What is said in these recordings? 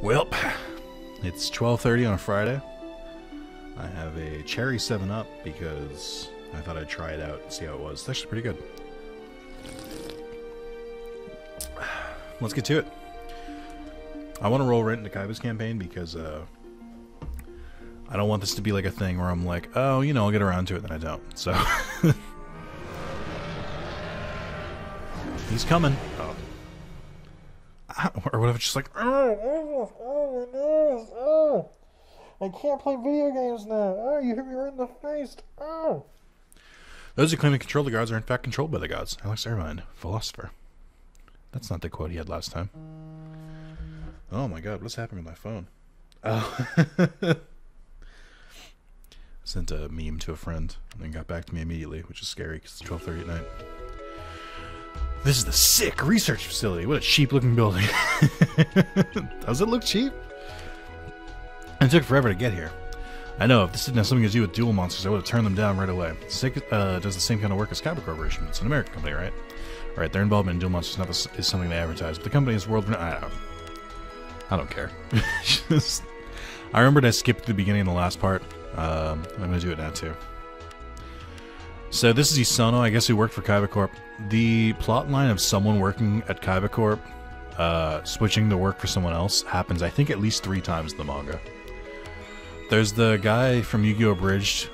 Well, it's 12:30 on a Friday. I have a cherry 7-Up because I thought I'd try it out and see how it was. It's actually pretty good. Let's get to it. I want to roll right into Kaiba's campaign because I don't want this to be like a thing where I'm like, oh, you know, I'll get around to it, then I don't. So he's coming. Oh. Or what if it's just like, oh, I can't play video games now. Oh, you hit me right in the face. Oh. Those who claim to control the gods are in fact controlled by the gods. Alex Irvine, philosopher. That's not the quote he had last time. Oh my god, what's happening with my phone? Oh. I sent a meme to a friend and then got back to me immediately, which is scary because it's 12:30 at night. This is the sick research facility. What a cheap looking building. Does it look cheap? It took forever to get here. I know, if this didn't have something to do with duel monsters, I would have turned them down right away. SIG does the same kind of work as Kaiba Corporation. It's an American company, right? Alright, their involvement in duel monsters is something they advertise, but the company is world... I don't care. I remembered I skipped the beginning of the last part. I'm going to do it now, too. So this is Isono, I guess, who worked for Kaiba Corp. The plot line of someone working at Kaiba Corp switching to work for someone else happens, I think, at least 3 times in the manga. There's the guy from Yu-Gi-Oh! Abridged,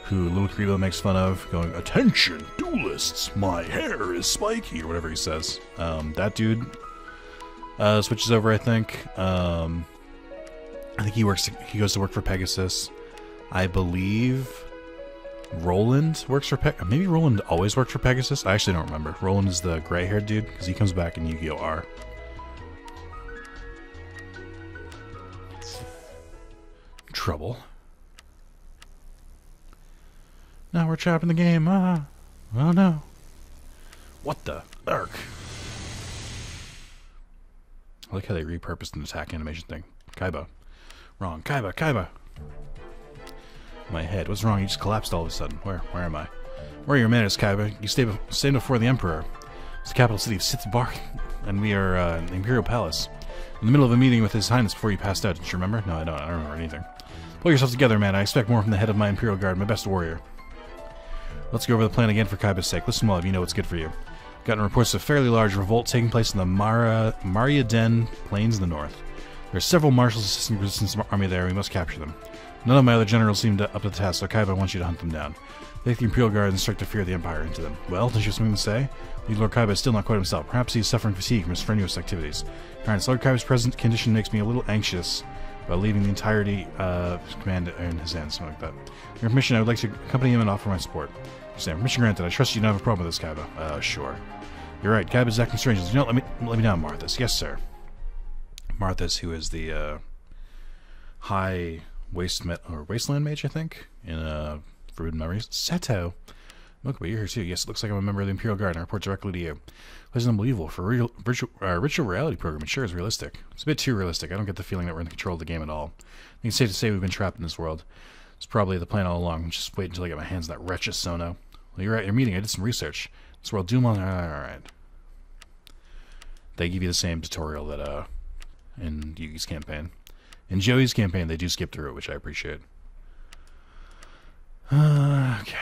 who Little Karibo makes fun of, going, "Attention, duelists, my hair is spiky," or whatever he says. That dude switches over, I think. I think he goes to work for Pegasus. I believe Roland works for maybe Roland always worked for Pegasus? I actually don't remember. Roland is the gray-haired dude, because he comes back in Yu-Gi-Oh! R. Trouble. Now we're trapped in the game. Oh no. What the? Ark. I like how they repurposed an attack animation thing. Kaiba. Wrong. Kaiba. My head. What's wrong? You just collapsed all of a sudden. Where am I? Where are your manners, Kaiba? You stay before the Emperor. It's the capital city of Sitbar, and we are in the Imperial Palace. In the middle of a meeting with His Highness before you passed out. Did you remember? No, I don't. I don't remember anything. Pull yourself together, man. I expect more from the head of my Imperial Guard, my best warrior. Let's go over the plan again for Kaiba's sake. Listen well if you know what's good for you. Gotten reports of a fairly large revolt taking place in the Mariaden Plains in the north. There are several marshals assisting the resistance army there, and we must capture them. None of my other generals seem up to the task, so Kaiba wants you to hunt them down. Take the Imperial Guard and strike the fear of the Empire into them. Well, don't you have something to say? Lord Kaiba is still not quite himself. Perhaps he is suffering fatigue from his strenuous activities. Alright, Lord Kaiba's present condition makes me a little anxious about leaving the entirety of his command in his hands, something like that. With your permission, I would like to accompany him and offer my support. Sam, permission granted. I trust you don't have a problem with this, Kaiba. Sure. You're right. Kaiba's acting strange. You know, let me down, Marthas. Yes, sir. Marthas, who is the high wasteland mage, I think, in Forbidden Memories. Seto. Look, but you're here too. Yes, it looks like I'm a member of the Imperial Guard and I report directly to you. Plays unbelievable for a virtual reality program. It sure is realistic. It's a bit too realistic. I don't get the feeling that we're in control of the game at all. I think it's safe to say we've been trapped in this world. It's probably the plan all along. Just wait until I get my hands on that wretched Sono. Well, you're at your meeting. I did some research. This world Doom on. Alright. They give you the same tutorial that in Yugi's campaign. In Joey's campaign, they do skip through it, which I appreciate. Okay.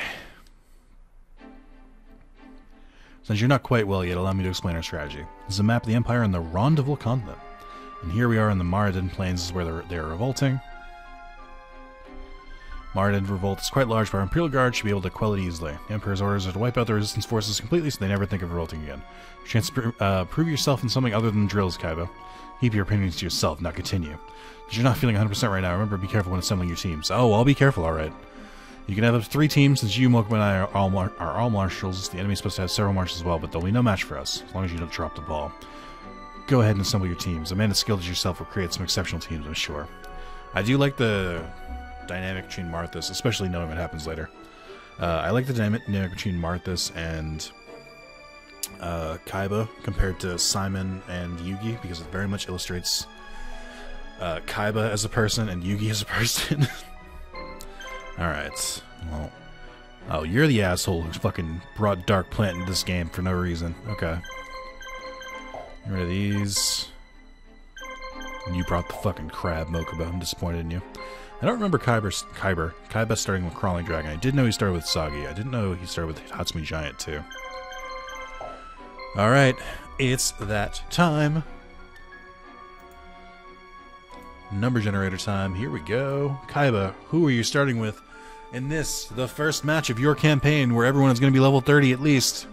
Since you're not quite well yet, allow me to explain our strategy. This is a map of the Empire and the Rendezvous continent. And here we are in the Mariaden Plains, this is where they're revolting. Mariaden revolt is quite large, but our Imperial Guard should be able to quell it easily. The Emperor's orders are to wipe out the resistance forces completely so they never think of revolting again. Chance to prove yourself in something other than drills, Kaiba. Keep your opinions to yourself, now continue. Because you're not feeling 100% right now, remember, be careful when assembling your teams. Oh, I'll be careful, alright. You can have up to 3 teams, since you, Mokuba, and I are all marshals. The enemy's supposed to have several marshals as well, but there'll be no match for us, as long as you don't drop the ball. Go ahead and assemble your teams. A man as skilled as yourself will create some exceptional teams, I'm sure. I do like the dynamic between Marthas, especially knowing what happens later. I like the dynamic between Marthas and Kaiba compared to Simon and Yugi, because it very much illustrates Kaiba as a person and Yugi as a person. Alright, well... Oh, you're the asshole who fucking brought Dark Plant into this game for no reason. Okay. Get rid of these. You brought the fucking crab, Mokuba. I'm disappointed in you. I don't remember Kaiba starting with Crawling Dragon. I did know he started with Sagi. I didn't know he started with Hatsumi Giant, too. Alright, it's that time. Number generator time. Here we go. Kaiba, who are you starting with in this, the first match of your campaign, where everyone is going to be level 30 at least?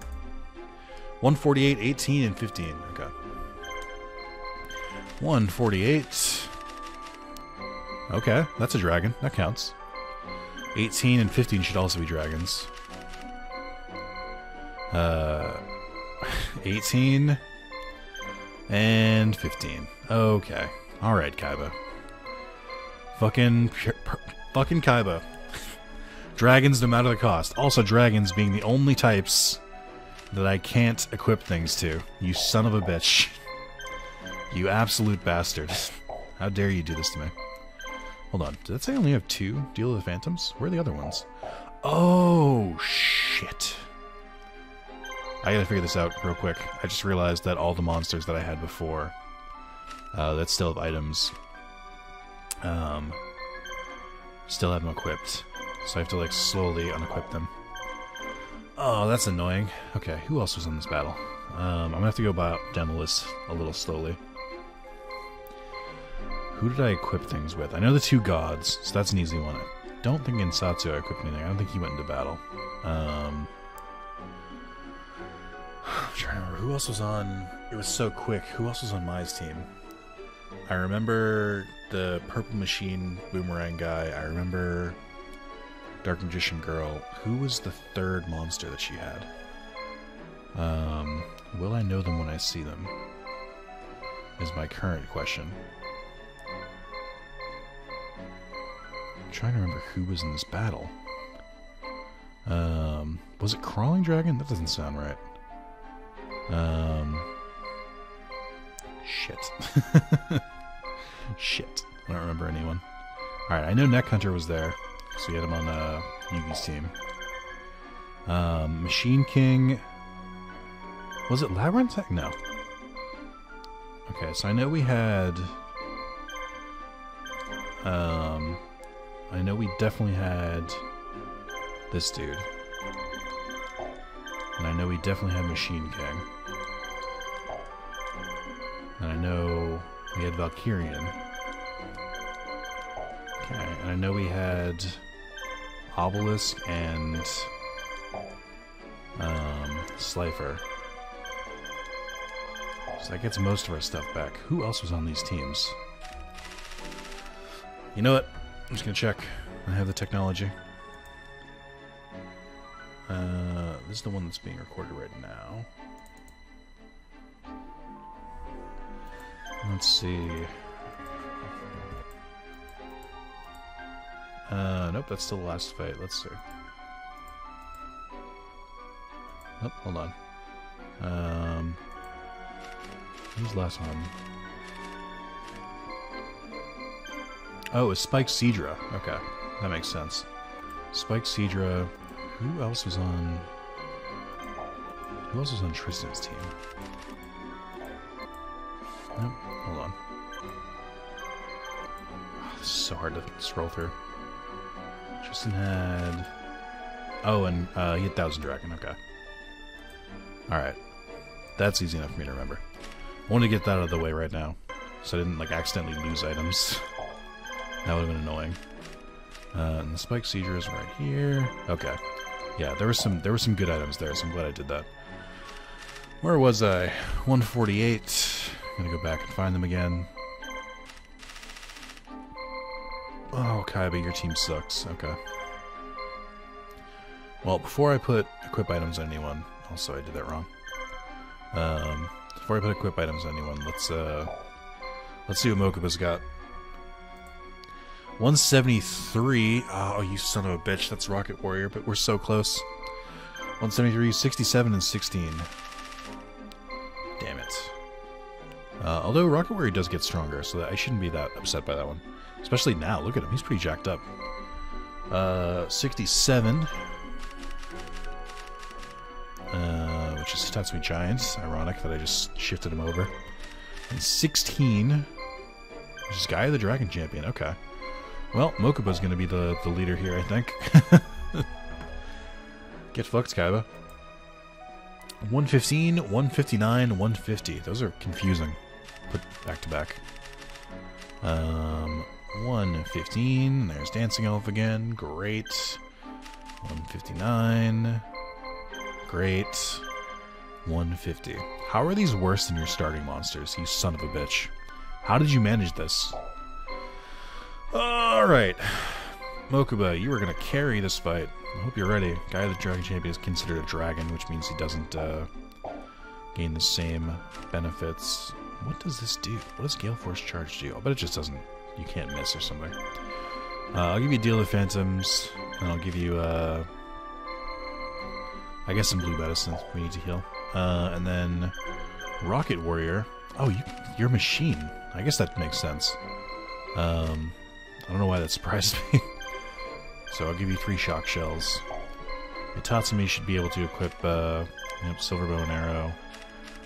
148, 18, and 15. Okay. 148. Okay, that's a dragon. That counts. 18 and 15 should also be dragons. 18 and 15. Okay. Alright, Kaiba. Fucking Kaiba. Dragons no matter the cost. Also, dragons being the only types that I can't equip things to. You son of a bitch. You absolute bastard. How dare you do this to me? Hold on. Did that say I only have 2 Deal of the Phantoms? Where are the other ones? Oh, shit. I gotta figure this out real quick. I just realized that all the monsters that I had before that still have items still have them equipped. So I have to, like, slowly unequip them. Oh, that's annoying. Okay, who else was in this battle? I'm gonna have to go down the list a little slowly. Who did I equip things with? I know the 2 gods, so that's an easy one. I don't think in Satsu I equipped anything. I don't think he went into battle. I'm trying to remember. Who else was on... It was so quick. Who else was on Mai's team? I remember the Purple Machine Boomerang guy. I remember Dark Magician Girl. Who was the 3rd monster that she had? Will I know them when I see them? Is my current question. I'm trying to remember who was in this battle. Was it Crawling Dragon? That doesn't sound right. Shit. Shit. I don't remember anyone. Alright, I know Neck Hunter was there. So we had him on Yugi's team. Machine King... Was it Labyrinth? No. Okay, so I know we had... I know we definitely had this dude. And I know we definitely had Machine King. And I know we had Valkyrian. Okay, and I know we had Obelisk and Slifer. So that gets most of our stuff back. Who else was on these teams? You know what? I'm just gonna check. I have the technology. This is the one that's being recorded right now. Let's see. Nope, that's still the last fight. Let's see. Oh, hold on. Who's the last one? Oh, it was Spike Seadra. Okay, that makes sense. Spike Seadra. Who else was on... Who else was on Tristan's team? Nope, hold on. Oh, this is so hard to scroll through. Tristan had... Oh, and he had Thousand Dragon. Okay. Alright. That's easy enough for me to remember. I wanted to get that out of the way right now, so I didn't, like, accidentally lose items. That would have been annoying. And the Spike Seadra is right here. Okay. Yeah, there were some good items there, so I'm glad I did that. Where was I? 148. I'm gonna go back and find them again. Oh, Kaiba, your team sucks. Okay. Well, before I put equip items on anyone... Also, I did that wrong. Before I put equip items on anyone, let's see what Mokuba's got. 173. Oh, you son of a bitch. That's Rocket Warrior, but we're so close. 173, 67, and 16. Damn it. Although Rocket Warrior does get stronger, so that I shouldn't be that upset by that one. Especially now. Look at him. He's pretty jacked up. 67. Which is Tatsumi Giants. Ironic that I just shifted him over. And 16. Just Gaia the Dragon Champion, okay. Well, Mokuba's gonna be the leader here, I think. Get fucked, Kaiba. 115, 159, 150. Those are confusing. Put back to back. 115. There's Dancing Elf again. Great. 159. Great. 150. How are these worse than your starting monsters, you son of a bitch? How did you manage this? Alright. Mokuba, you are going to carry this fight. I hope you're ready. Gaia the Dragon Champion is considered a dragon, which means he doesn't gain the same benefits. What does this do? What does Gale Force Charge do? I bet it just doesn't. You can't miss or something. I'll give you Deal of Phantoms, and I'll give you, I guess some blue medicine we need to heal. And then Rocket Warrior. Oh, you're a machine. I guess that makes sense. I don't know why that surprised me. So I'll give you 3 Shock Shells. Itatsumi should be able to equip, Silver Bow and Arrow.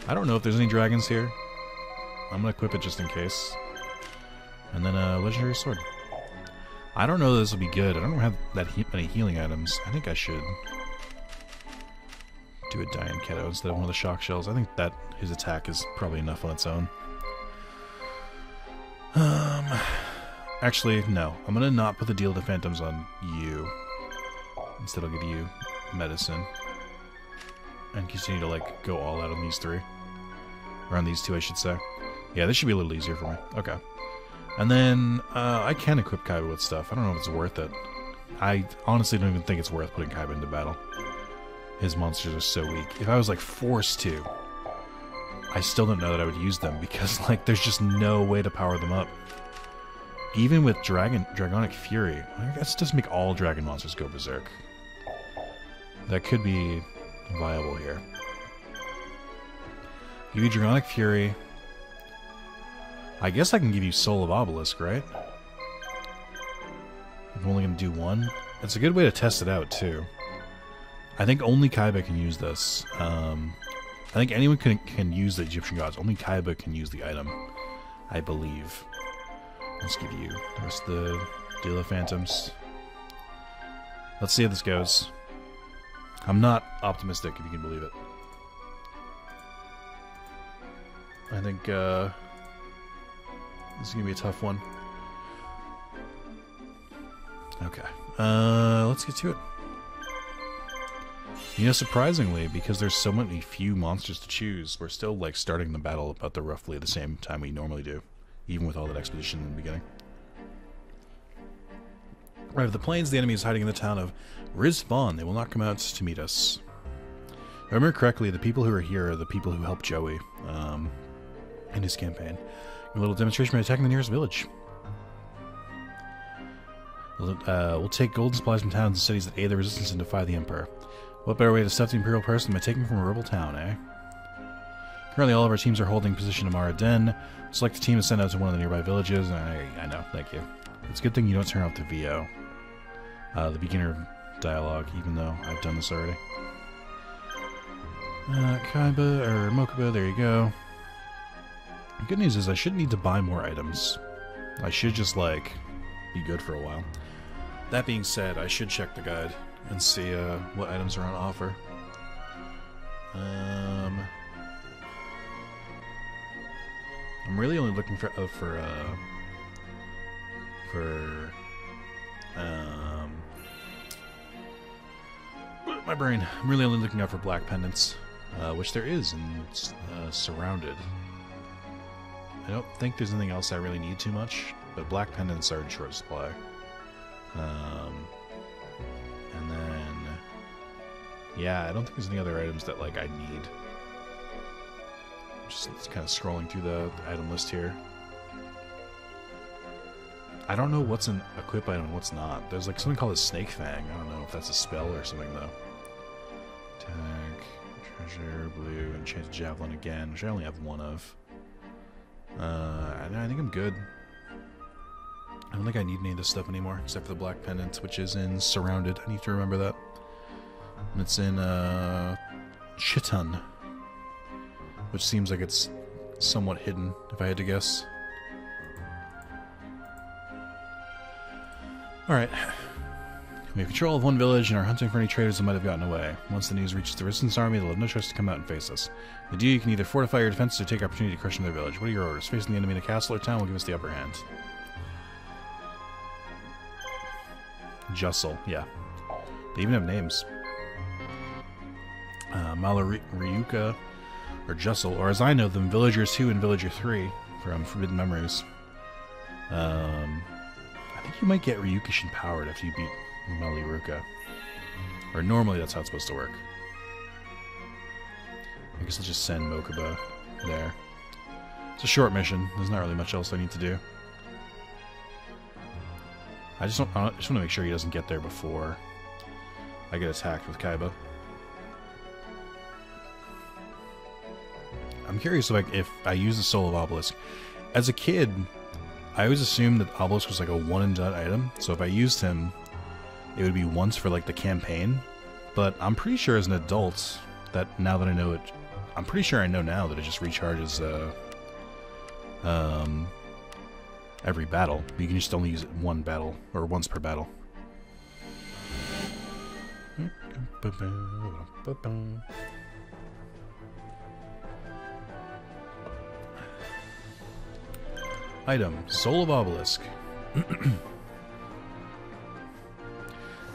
I don't know if there's any dragons here. I'm gonna equip it just in case. And then Legendary Sword. I don't know that this will be good. I don't have that many healing items. I think I should do a Dian Keto instead of one of the Shock Shells. I think that his attack is probably enough on its own. Actually, no. I'm gonna not put the Deal to Phantoms on you. Instead, I'll give you Medicine. And continue to, like, go all out on these 3. Or on these 2, I should say. Yeah, this should be a little easier for me. Okay. And then, I can equip Kaiba with stuff. I don't know if it's worth it. I honestly don't even think it's worth putting Kaiba into battle. His monsters are so weak. If I was, like, forced to, I still don't know that I would use them, because, like, there's just no way to power them up. Even with Dragonic Fury, I guess it doesn't make all dragon monsters go berserk. That could be viable here. Give you Dragonic Fury. I guess I can give you Soul of Obelisk, right? I'm only going to do 1. It's a good way to test it out, too. I think only Kaiba can use this. I think anyone can use the Egyptian gods. Only Kaiba can use the item, I believe. Let's give you the rest of the Deal of Phantoms. Let's see how this goes. I'm not optimistic, if you can believe it. I think this is going to be a tough one. Okay. Let's get to it. You know, surprisingly, because there's so many few monsters to choose, we're still, like, starting the battle about the roughly the same time we normally do. Even with all that exposition in the beginning. Right, the plains, the enemy is hiding in the town of Rizfon. They will not come out to meet us. If I remember correctly, the people who are here are the people who helped Joey in his campaign. A little demonstration by attacking the nearest village. We'll take gold supplies from towns and cities that aid the resistance and defy the Emperor. What better way to stuff the Imperial purse than by taking from a rebel town, eh? Currently, all of our teams are holding position in Mara Den. Select a team to send out to one of the nearby villages. I know, thank you. It's a good thing you don't turn off the VO. The beginner dialogue, even though I've done this already. Kaiba, or Mokuba, there you go. The good news is I shouldn't need to buy more items. I should just, like, be good for a while. That being said, I should check the guide and see what items are on offer. I'm really only looking for my brain. I'm really only looking out for black pendants, which there is in Surrounded. I don't think there's anything else I really need too much, but black pendants are in short supply. And then, yeah, I don't think there's any other items that, like, I need. Just kind of scrolling through the item list here. I don't know what's an equip item and what's not. There's, like, something called a Snake Fang. I don't know if that's a spell or something, though. Attack, treasure, blue, enchanted javelin again, which I only have 1 of. I think I'm good. I don't think I need any of this stuff anymore, except for the black pendant, which is in Surrounded. I need to remember that. And it's in, Chiton, which seems like it's somewhat hidden, if I had to guess. Alright. We have control of one village and are hunting for any traitors that might have gotten away. Once the news reaches the Resistance army, they'll have no choice to come out and face us. The you can either fortify your defenses or take opportunity to crush into their village. What are your orders? Facing the enemy in a castle or town will give us the upper hand. Jussel, yeah. They even have names. Malaryuka, or Jussel, or as I know them, Villager 2 and Villager 3 from Forbidden Memories. I think you might get Ryukishin powered after you beat Malaryuka. Or normally that's how it's supposed to work. I guess I'll just send Mokuba there. It's a short mission. There's not really much else I need to do. I just want to make sure he doesn't get there before I get attacked with Kaiba. I'm curious if I use the Soul of Obelisk. As a kid, I always assumed that Obelisk was like a one-and-done item. So if I used him, it would be once for like the campaign. But I'm pretty sure as an adult that now that I know it, I'm pretty sure I know now that it just recharges every battle. You can just only use it one battle, or once per battle. Item, Soul of Obelisk.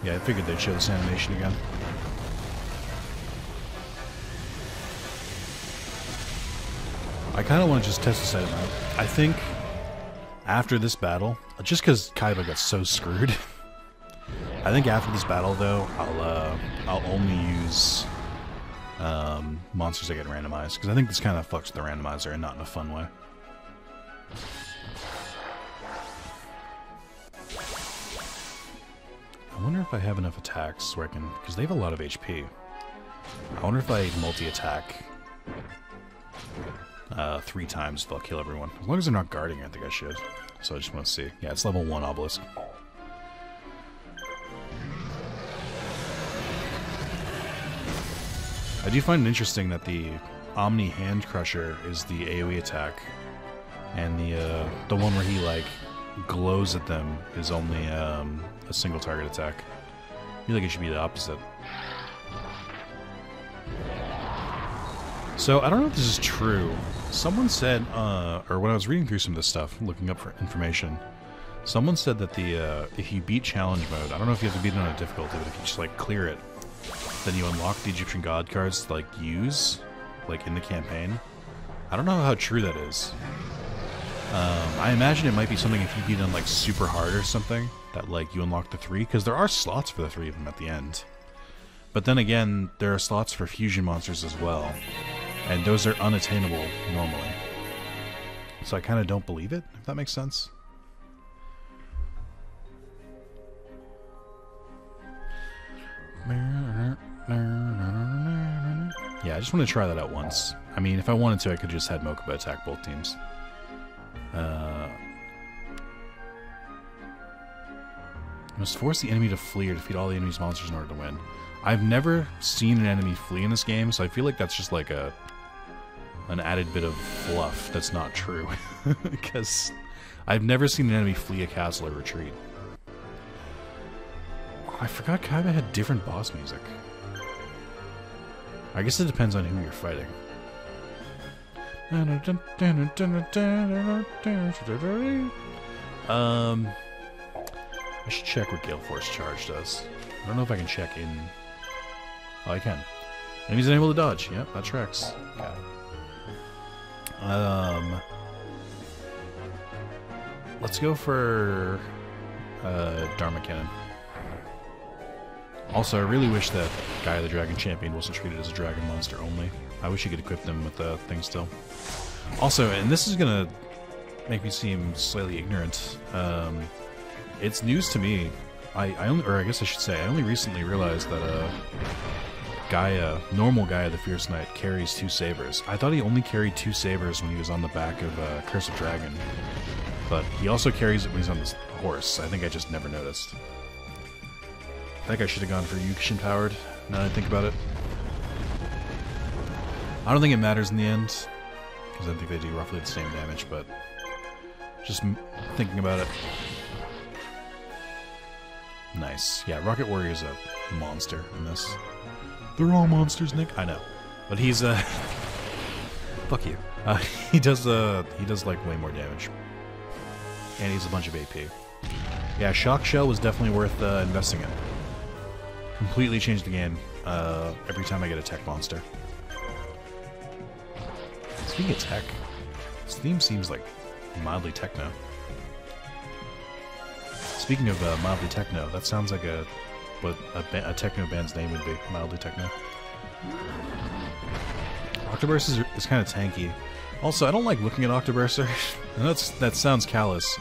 Yeah, I figured they'd show this animation again. I kind of want to just test this item out. I think after this battle, just because Kaiba got so screwed, I think after this battle, though, I'll only use monsters that get randomized, because I think this kind of fucks with the randomizer and not in a fun way. I wonder if I have enough attacks where I can, because they have a lot of HP. I wonder if I multi-attack 3 times if I'll kill everyone. As long as they're not guarding, I think I should. So I just want to see. Yeah, it's level 1 Obelisk. I do find it interesting that the Omni Hand Crusher is the AoE attack, and the one where he like glows at them is only a single target attack. I feel like it should be the opposite. So I don't know if this is true. Someone said, or when I was reading through some of this stuff, looking up for information, someone said that if you beat challenge mode, I don't know if you have to beat it on a difficulty, but if you just like clear it, then you unlock the Egyptian god cards to like use, like in the campaign. I don't know how true that is. I imagine it might be something if you beat on like super hard or something, that like you unlock the 3, because there are slots for the 3 of them at the end. But then again, there are slots for fusion monsters as well, and those are unattainable normally. So I kind of don't believe it, if that makes sense. Yeah, I just want to try that out once. I mean, if I wanted to, I could just had Mokuba attack both teams. You must force the enemy to flee or defeat all the enemy's monsters in order to win. I've never seen an enemy flee in this game, so I feel like that's just like an added bit of fluff that's not true. Because I've never seen an enemy flee a castle or retreat. I forgot Kaiba had different boss music. I guess it depends on who you're fighting. I should check what Gale Force Charge does. I don't know if I can check in... Oh, I can. Enemies unable to dodge. Yep, that tracks. Yeah. Let's go for... Dharma Cannon. Also, I really wish that Gaia the Dragon Champion wasn't treated as a dragon monster only. I wish you could equip them with the thing still. Also, and this is gonna make me seem slightly ignorant, it's news to me. I guess I should say, I only recently realized that normal Gaia the Fierce Knight carries 2 sabers. I thought he only carried 2 sabers when he was on the back of Curse of Dragon, but he also carries it when he's on this horse. I think I just never noticed. I think I should have gone for Yukishin powered, now that I think about it. I don't think it matters in the end, because I think they do roughly the same damage, but just thinking about it. Nice. Yeah, Rocket Warrior's a monster in this. They're all monsters, Nick. I know. But he's, fuck you. He does like way more damage. And he's a bunch of AP. Yeah, Shock Shell was definitely worth investing in. Completely changed the game every time I get a tech monster. Speaking of tech, this theme seems like mildly techno. Speaking of mildly techno, that sounds like what a techno band's name would be. Mildly techno. Octoburst is kind of tanky. Also, I don't like looking at Octoburster. I know that sounds callous.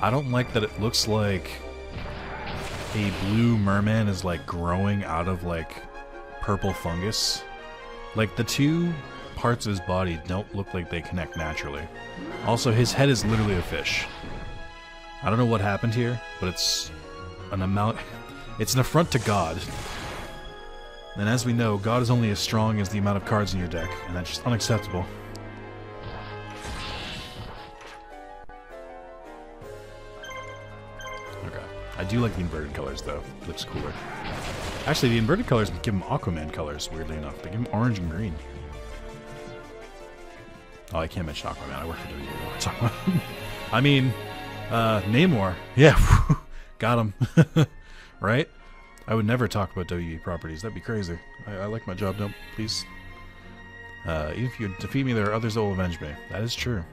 I don't like that it looks like a blue merman is like growing out of like purple fungus. Like the two parts of his body don't look like they connect naturally. Also, his head is literally a fish. I don't know what happened here, but it's an affront to God. And as we know, God is only as strong as the amount of cards in your deck, and that's just unacceptable. Okay. I do like the inverted colors, though. It looks cooler. Actually, the inverted colors give him Aquaman colors, weirdly enough. They give him orange and green. Oh, I can't mention Aquaman. I work for WWE. I mean, Namor. Yeah, got him. Right? I would never talk about WWE properties. That'd be crazy. I like my job, don't please. Even if you defeat me, there are others that will avenge me. That is true.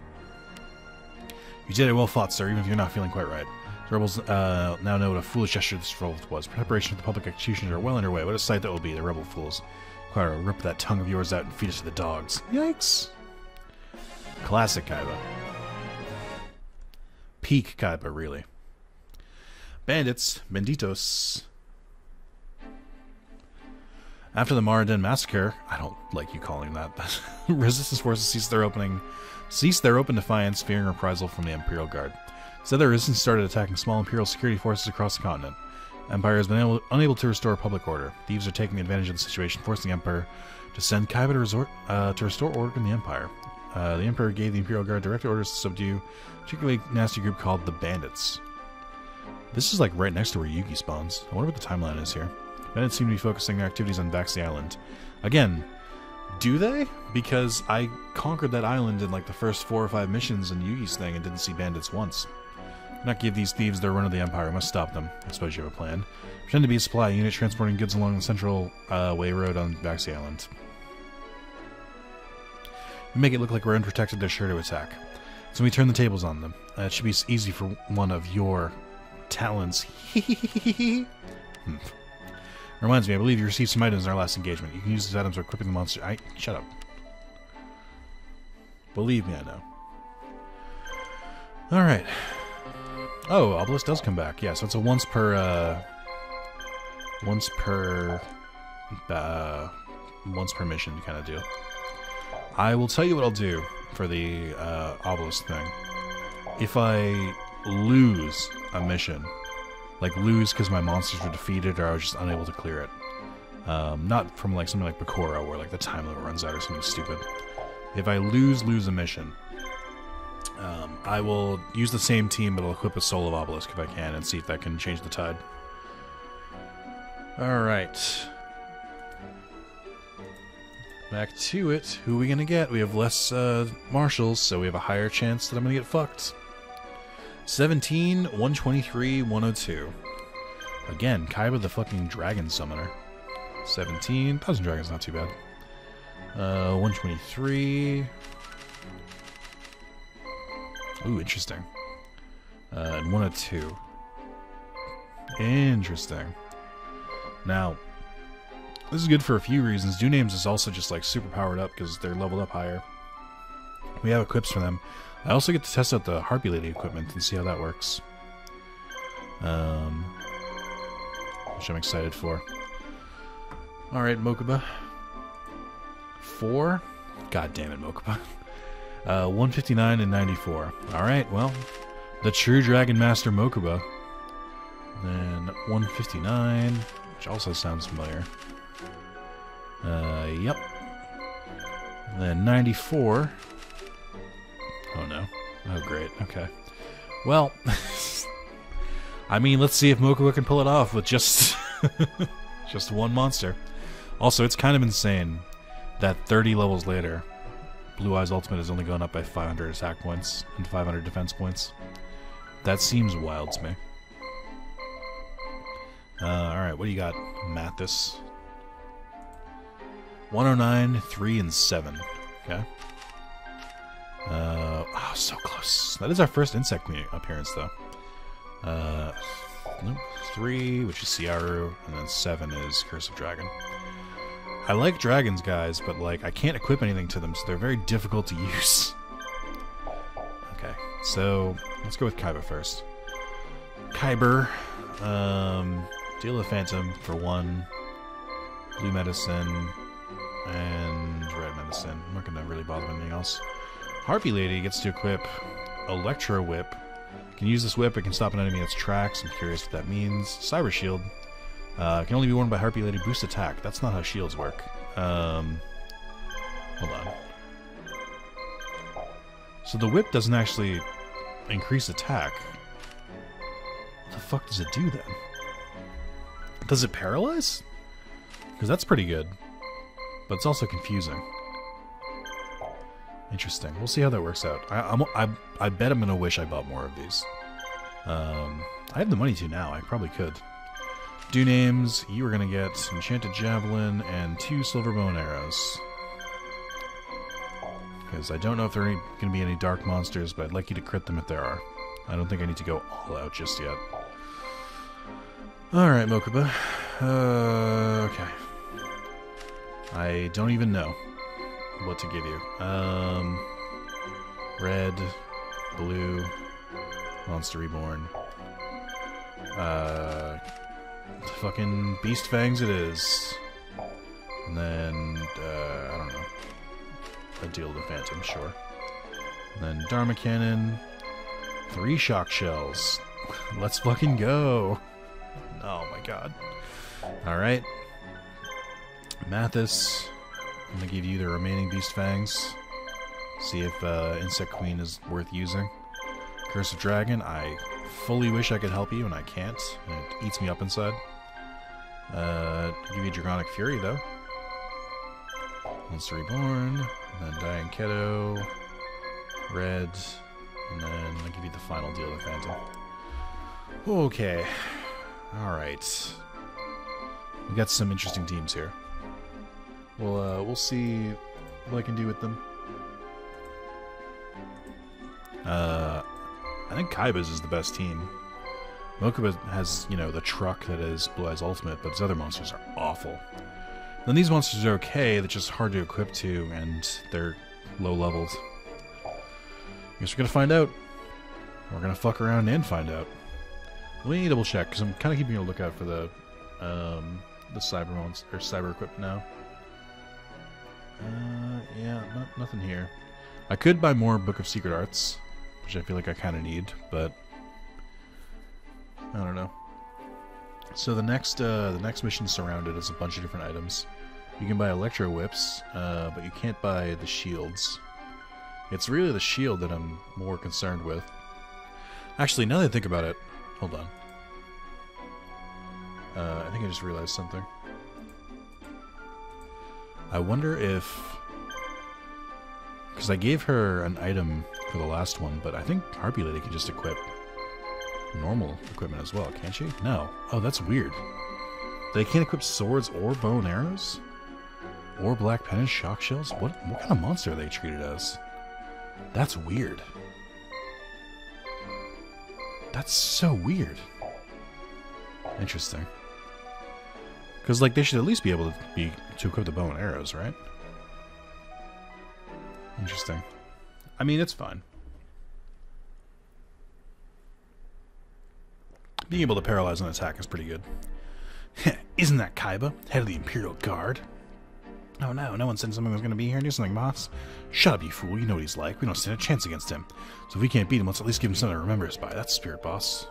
You did it well fought, sir, even if you're not feeling quite right. The rebels now know what a foolish gesture this revolt was. Preparation for the public executions are well underway. What a sight that will be, the rebel fools. Require to rip that tongue of yours out and feed it to the dogs. Yikes. Classic Kaiba. Peak Kaiba, really. Bandits. Benditos. After the Maradin massacre, I don't like you calling that. Resistance forces ceased their open defiance, fearing reprisal from the Imperial Guard. Instead, the resistance started attacking small Imperial security forces across the continent. Empire has been unable to restore public order. Thieves are taking advantage of the situation, forcing the Emperor to send Kaiba to restore order in the Empire. The Emperor gave the Imperial Guard direct orders to subdue a particularly nasty group called the Bandits. This is like right next to where Yugi spawns. I wonder what the timeline is here. Bandits seem to be focusing their activities on Vaxi Island. Again, do they? Because I conquered that island in like the first 4 or 5 missions in Yugi's thing and didn't see bandits once. Not give these thieves their run of the Empire. Must stop them. I suppose you have a plan. Pretend to be a supply unit transporting goods along the central way road on Vaxi Island. We make it look like we're unprotected. They're sure to attack. So we turn the tables on them. It should be easy for one of your talents. Reminds me, I believe you received some items in our last engagement. You can use these items for equipping the monster. Shut up. Believe me, I know. Alright. Oh, Obelisk does come back. Yeah, so it's a once per mission kind of deal. I will tell you what I'll do for the Obelisk thing. If I lose a mission, like lose because my monsters were defeated or I was just unable to clear it. Not from like something like Bakura where like the time limit runs out or something stupid. If I lose a mission, I will use the same team but I'll equip a Soul of Obelisk if I can and see if that can change the tide. Alright. Back to it. Who are we gonna get? We have less marshals, so we have a higher chance that I'm gonna get fucked. 17, 123, 102. Again, Kaiba the fucking dragon summoner. 17. 1,000 dragons, not too bad. 123. Ooh, interesting. And 102. Interesting. Now, this is good for a few reasons. Dunames is also just like super powered up because they're leveled up higher. We have equips for them. I also get to test out the Harpy Lady equipment and see how that works. Which I'm excited for. Alright, Mokuba. 4? God damn it, Mokuba. 159 and 94. Alright, well, the true Dragon Master Mokuba. Then 159, which also sounds familiar. Yep. Then 94. Oh no. Oh great, okay. Well, I mean, let's see if Mokuba can pull it off with just just one monster. Also, it's kind of insane that 30 levels later, Blue Eyes Ultimate is only going up by 500 attack points and 500 defense points. That seems wild to me. Alright, what do you got, Mathis? 109, 3, and 7. Okay. Oh, so close. That is our first insect appearance, though. Nope. 3, which is Ciaru, and then 7 is Curse of Dragon. I like dragons, guys, but, like, I can't equip anything to them, so they're very difficult to use. Okay, so let's go with Kaiba first. Kyber, deal a Phantom for 1, Blue Medicine, and Red Medicine. I'm not gonna really bother with anything else. Harpy Lady gets to equip Electro Whip. Can use this whip, it can stop an enemy in its tracks. I'm curious what that means. Cyber Shield. Can only be worn by Harpy Lady. Boost attack. That's not how shields work. Hold on. So the whip doesn't actually increase attack. What the fuck does it do then? Does it paralyze? Because that's pretty good. But it's also confusing. Interesting. We'll see how that works out. I bet I'm gonna wish I bought more of these. I have the money to now. I probably could. Do names. You are gonna get Enchanted Javelin and 2 Silver Bow and Arrows. Because I don't know if there are gonna be any dark monsters, but I'd like you to crit them if there are. I don't think I need to go all out just yet. Alright, Mokuba. Okay. I don't even know what to give you. Red, blue, Monster Reborn. Fucking Beast Fangs it is. And then, I don't know. A deal to Phantom, sure. And then Dharma Cannon. 3 Shock Shells. Let's fucking go. Oh my god. Alright. Mathis. I'm gonna give you the remaining Beast Fangs. See if Insect Queen is worth using. Curse of Dragon. I fully wish I could help you, and I can't. And it eats me up inside. Give you Dragonic Fury, though. Monster Reborn. And then Dying Keto. Red. And then I'll give you the final deal with Phantom. Okay. Alright. We got some interesting teams here. We'll see what I can do with them. I think Kaiba's is the best team. Mokuba has, you know, the truck that is Blue Eyes Ultimate, but his other monsters are awful. Then these monsters are okay, they're just hard to equip to, and they're low-leveled. Guess we're gonna find out. We're gonna fuck around and find out. Let me double check, because I'm kind of keeping a lookout for the cyber monster, or cyber equipment now. Yeah, nothing here. I could buy more Book of Secret Arts, which I feel like I kind of need, but I don't know. So the next mission surrounded is a bunch of different items. You can buy Electro Whips, but you can't buy the shields. It's really the shield that I'm more concerned with. Actually, now that I think about it, hold on. I think I just realized something. I wonder if... Because I gave her an item for the last one, but I think Harpy Lady can just equip normal equipment as well, can't she? No. Oh, that's weird. They can't equip swords or bow and arrows? Or black pennants, shock shells? What kind of monster are they treated as? That's weird. That's so weird. Interesting. Because, like, they should at least be able to equip the bow and arrows, right? Interesting. I mean, it's fine. Being able to paralyze an attack is pretty good. Isn't that Kaiba, head of the Imperial Guard? Oh no, no one said something was going to be here and do something, boss. Shut up, you fool. You know what he's like. We don't stand a chance against him. So if we can't beat him, let's at least give him something to remember us by. That's Spirit Boss.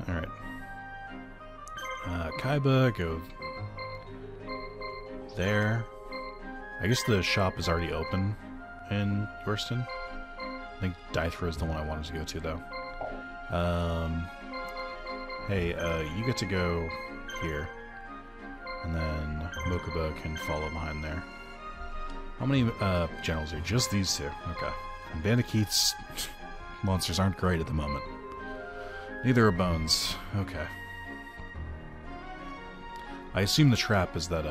Alright. Kaiba, go there. I guess the shop is already open in Yorston. I think Dythra is the one I wanted to go to, though. Hey, you get to go here. And then Mokuba can follow behind there. How many generals are just these two? Okay. And Bandikeeth's monsters aren't great at the moment. Neither are Bones. Okay. I assume the trap is that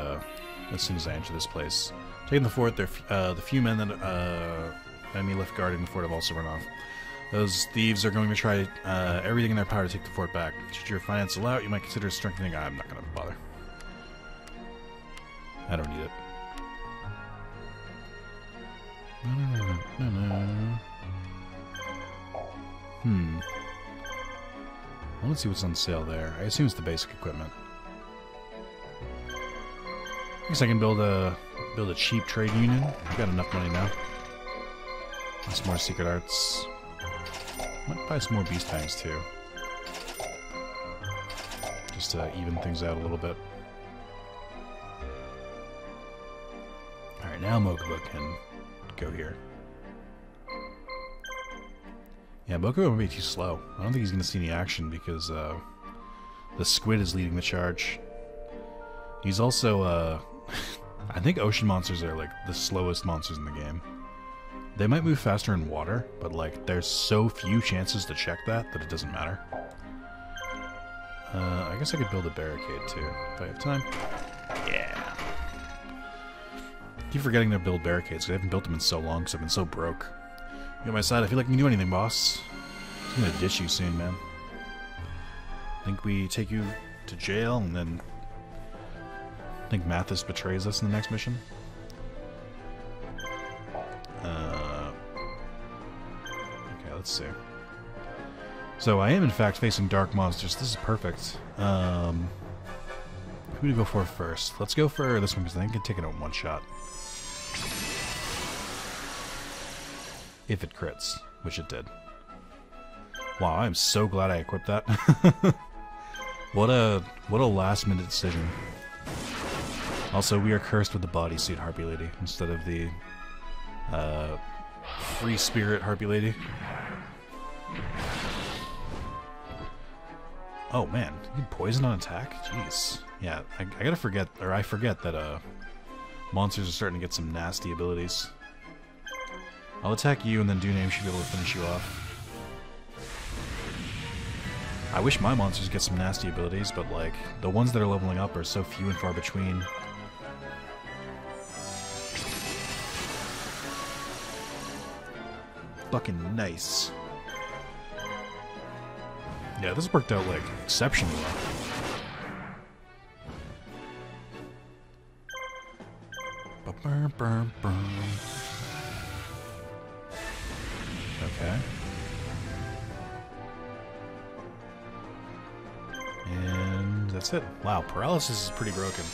as soon as I enter this place, taking the fort, the few men that enemy left guarding the fort have also run off. Those thieves are going to try everything in their power to take the fort back. Should your finance allow it, you might consider strengthening. I'm not going to bother. I don't need it. I want to see what's on sale there. I assume it's the basic equipment. I guess I can build a cheap trade union. I've got enough money now. Some more secret arts. Might buy some more beast fangs too. Just to even things out a little bit. Alright, now Mokuba can go here. Yeah, Mokuba might be too slow. I don't think he's going to see any action because the squid is leading the charge. He's also, I think ocean monsters are like the slowest monsters in the game. They might move faster in water, but like there's so few chances to check that it doesn't matter. I guess I could build a barricade too, if I have time. Yeah. I keep forgetting to build barricades, because I haven't built them in so long, because I've been so broke. You on my side, I feel like I can do anything, boss. I'm gonna ditch you soon, man. Think we take you to jail, and then... I think Mathis betrays us in the next mission. Okay, let's see. So I am, in fact, facing dark monsters. This is perfect. Who to go for first? Let's go for this one, because I think I can take it in one shot. If it crits, which it did. Wow, I'm so glad I equipped that. What a last minute decision. Also, we are cursed with the bodysuit Harpy Lady instead of the free spirit Harpy Lady. Oh man, you poison on attack? Jeez. Yeah, I gotta forget, or I forget that monsters are starting to get some nasty abilities. I'll attack you, and then Duname should be able to finish you off. I wish my monsters get some nasty abilities, but like, the ones that are leveling up are so few and far between. Fucking nice. Yeah, this worked out, like, exceptionally well. Okay. And that's it. Wow, paralysis is pretty broken.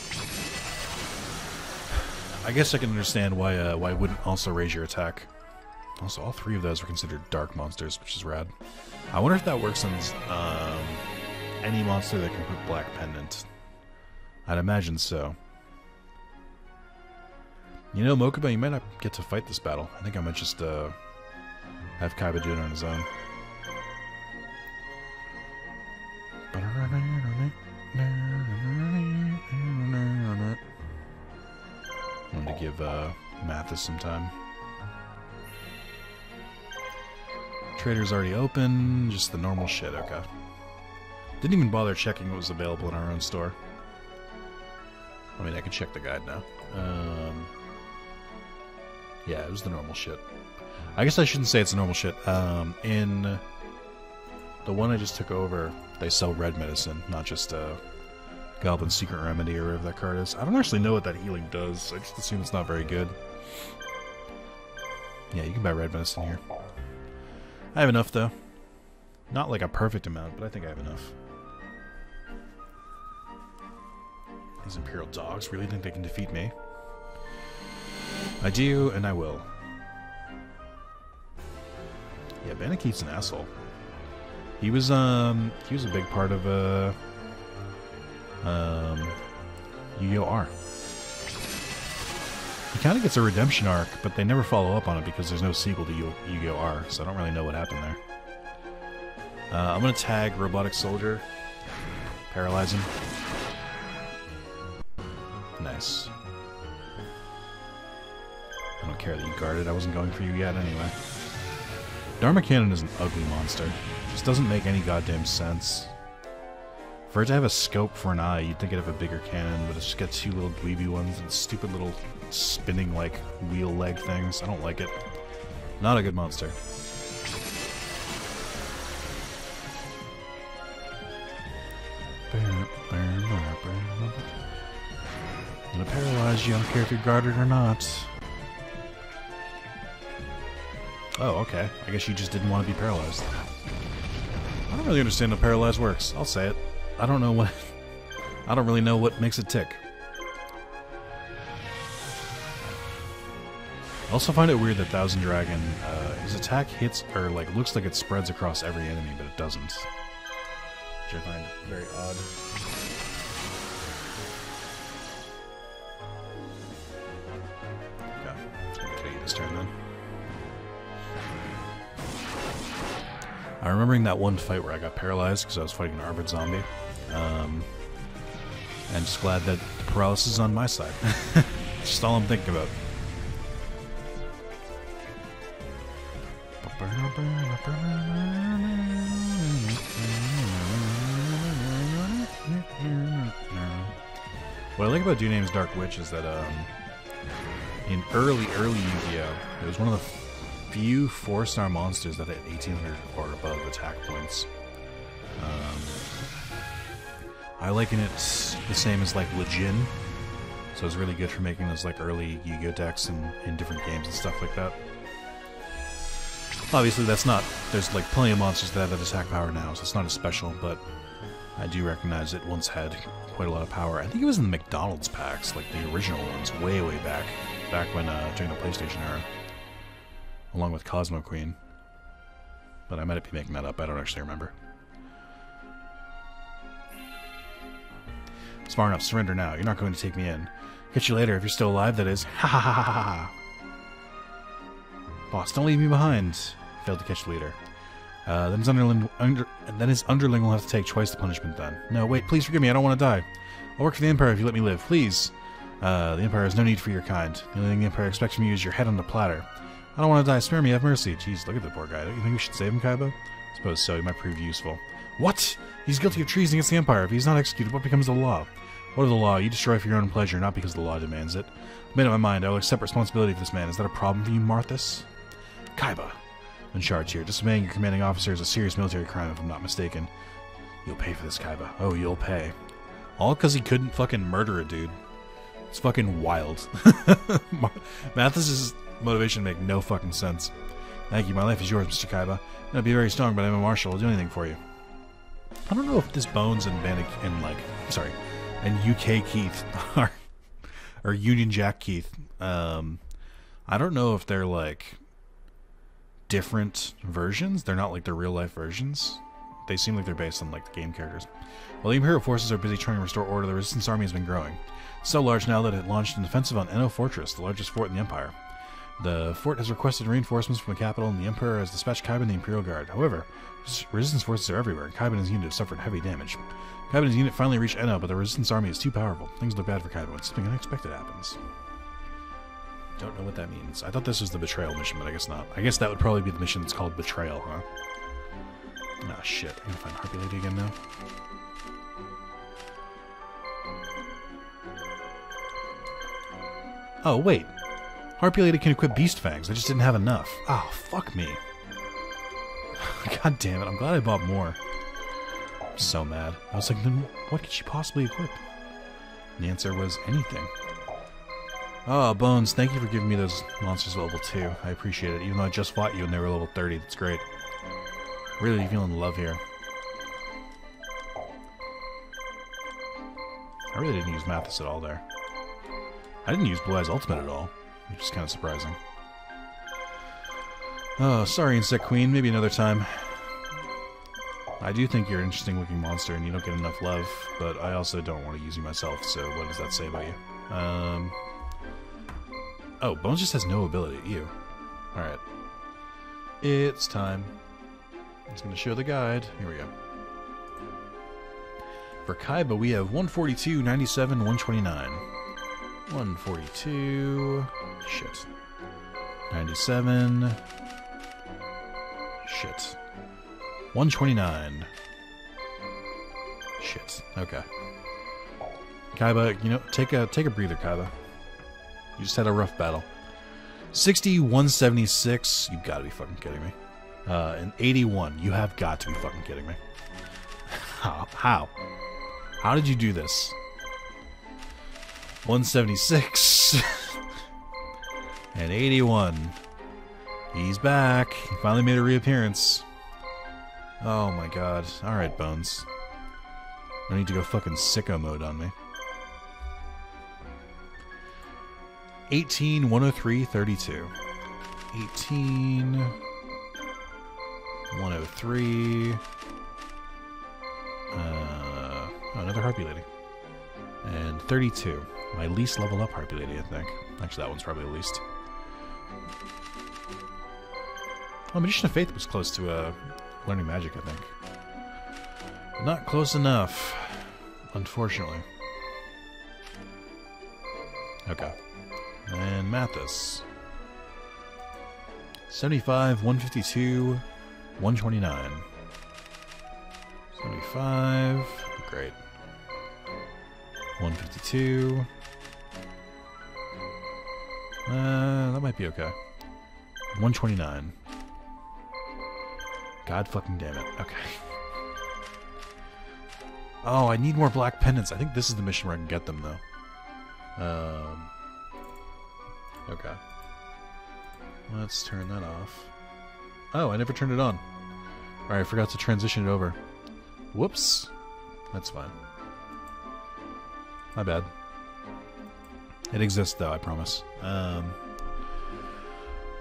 I guess I can understand why why it wouldn't also raise your attack. Also, all three of those were considered dark monsters, which is rad. I wonder if that works on any monster that can put Black Pendant. I'd imagine so. You know, Mokuba, you might not get to fight this battle. I think I might just have Kaiba do it on his own. I wanted to give Mathis some time. Trader's already open, just the normal shit, okay. Didn't even bother checking what was available in our own store. I mean, I can check the guide now. Yeah, it was the normal shit. I guess I shouldn't say it's the normal shit. In the one I just took over, they sell red medicine, not just Goblin's Secret Remedy or whatever that card is. I don't actually know what that healing does. I just assume it's not very good. Yeah, you can buy red medicine here. I have enough, though. Not like a perfect amount, but I think I have enough. These Imperial dogs really think they can defeat me. I do, and I will. Yeah, Bandikeeth's an asshole. He was a big part of Yu-Gi-Oh! R. He kind of gets a redemption arc, but they never follow up on it because there's no sequel to Yu-Gi-Oh! R, so I don't really know what happened there. I'm gonna tag Robotic Soldier. Paralyze him. Nice. I don't care that you guarded. I wasn't going for you yet anyway. Dharma Cannon is an ugly monster. It just doesn't make any goddamn sense. For it to have a scope for an eye, you'd think it'd have a bigger cannon, but it's just got two little dweeby ones and stupid little spinning, like, wheel leg things. I don't like it. Not a good monster. I'm gonna paralyze you, I don't care if you're guarded or not. Oh, okay. I guess you just didn't want to be paralyzed. I don't really understand how paralyzed works. I'll say it. I don't know what... I don't really know what makes it tick. I also find it weird that Thousand Dragon, his attack hits, or like, looks like it spreads across every enemy, but it doesn't. Which I find very odd. Okay, this turn then. I'm remembering that one fight where I got paralyzed because I was fighting an armored zombie. And just glad that the paralysis is on my side. Just all I'm thinking about. What I like about Duname's Dark Witch is that in early Yu-Gi-Oh! It was one of the few 4-star monsters that had 1800 or above attack points. I liken it the same as like Legion, so it's really good for making those like early Yu-Gi-Oh! Decks in different games and stuff like that. Obviously that's not, there's like plenty of monsters that have that attack power now, so it's not as special, but I do recognize it once had quite a lot of power. I think it was in the McDonald's packs, like the original ones, way back when, during the PlayStation era, along with Cosmo Queen. But I might be making that up, I don't actually remember. Smart enough, surrender now, you're not going to take me in. Catch you later, if you're still alive, that is. Ha ha ha ha ha! Boss, don't leave me behind. Failed to catch the leader. Then his underling will have to take twice the punishment then. No, wait, please forgive me, I don't want to die. I'll work for the Empire if you let me live, please. The Empire has no need for your kind. The only thing the Empire expects from you is your head on the platter. I don't want to die, spare me, have mercy. Jeez, look at the poor guy. Don't you think we should save him, Kaiba? I suppose so, he might prove useful. What? He's guilty of treason against the Empire. If he's not executed, what becomes the law? What of the law? You destroy for your own pleasure, not because the law demands it. I've made up my mind, I will accept responsibility for this man. Is that a problem for you, Marthas? Kaiba. In charge here. Disobeying your commanding officer is a serious military crime, if I'm not mistaken. You'll pay for this, Kaiba. Oh, you'll pay. All because he couldn't fucking murder a dude. It's fucking wild. Mathis' motivation make no fucking sense. Thank you. My life is yours, Mr. Kaiba. I'll be very strong, but I'm a marshal. I'll do anything for you. I don't know if this Bones and and UK Keith are or Union Jack Keith. I don't know if they're like different versions. They're not like the real life versions. They seem like they're based on like the game characters. While the Imperial forces are busy trying to restore order, the Resistance army has been growing. It's so large now that it launched an offensive on Enno Fortress, the largest fort in the Empire. The fort has requested reinforcements from the capital, and the Emperor has dispatched Kaiba and the Imperial Guard. However, Resistance forces are everywhere, and Kaiba and his unit have suffered heavy damage. Kaiba and his unit finally reached Enno, but the Resistance army is too powerful. Things look bad for Kaiba when something unexpected happens. Don't know what that means. I thought this was the Betrayal mission, but I guess not. I guess that would probably be the mission that's called Betrayal, huh? Ah, shit. I'm gonna find Harpy Lady again now. Oh, wait. Harpy Lady can equip Beast Fangs. I just didn't have enough. Oh, fuck me. God damn it. I'm glad I bought more. I'm so mad. I was like, then what could she possibly equip? And the answer was anything. Oh, Bones, thank you for giving me those monsters level 2. I appreciate it. Even though I just fought you and they were level 30. That's great. Really feeling love here. I really didn't use Mathis at all there. I didn't use Blue Eyes Ultimate at all, which is kind of surprising. Oh, sorry, Insect Queen. Maybe another time. I do think you're an interesting looking monster and you don't get enough love, but I also don't want to use you myself, so what does that say about you? Oh, Bones just has no ability. Ew. Alright. It's time. It's going to show the guide. Here we go. For Kaiba, we have 142, 97, 129. 142. Shit. 97. Shit. 129. Shit. Okay. Kaiba, you know, take a breather, Kaiba. You just had a rough battle. 60, 176. You gotta be fucking kidding me. And 81. You have got to be fucking kidding me. How? How did you do this? 176. And 81. He's back. He finally made a reappearance. Oh my god. Alright, Bones. I need to go fucking sicko mode on me. 18, 103, 32. 18, 103. Another Harpy Lady. And 32. My least level up Harpy Lady, I think. Actually, that one's probably the least. Oh, Magician of Faith was close to learning magic, I think. But not close enough, unfortunately. Okay. And Mathis. 75, 152, 129. 75. Great. 152. That might be okay. 129. God fucking damn it. Okay. Oh, I need more black pendants. I think this is the mission where I can get them, though. Okay. Let's turn that off. Oh, I never turned it on. Alright, I forgot to transition it over. Whoops. That's fine. My bad. It exists, though, I promise.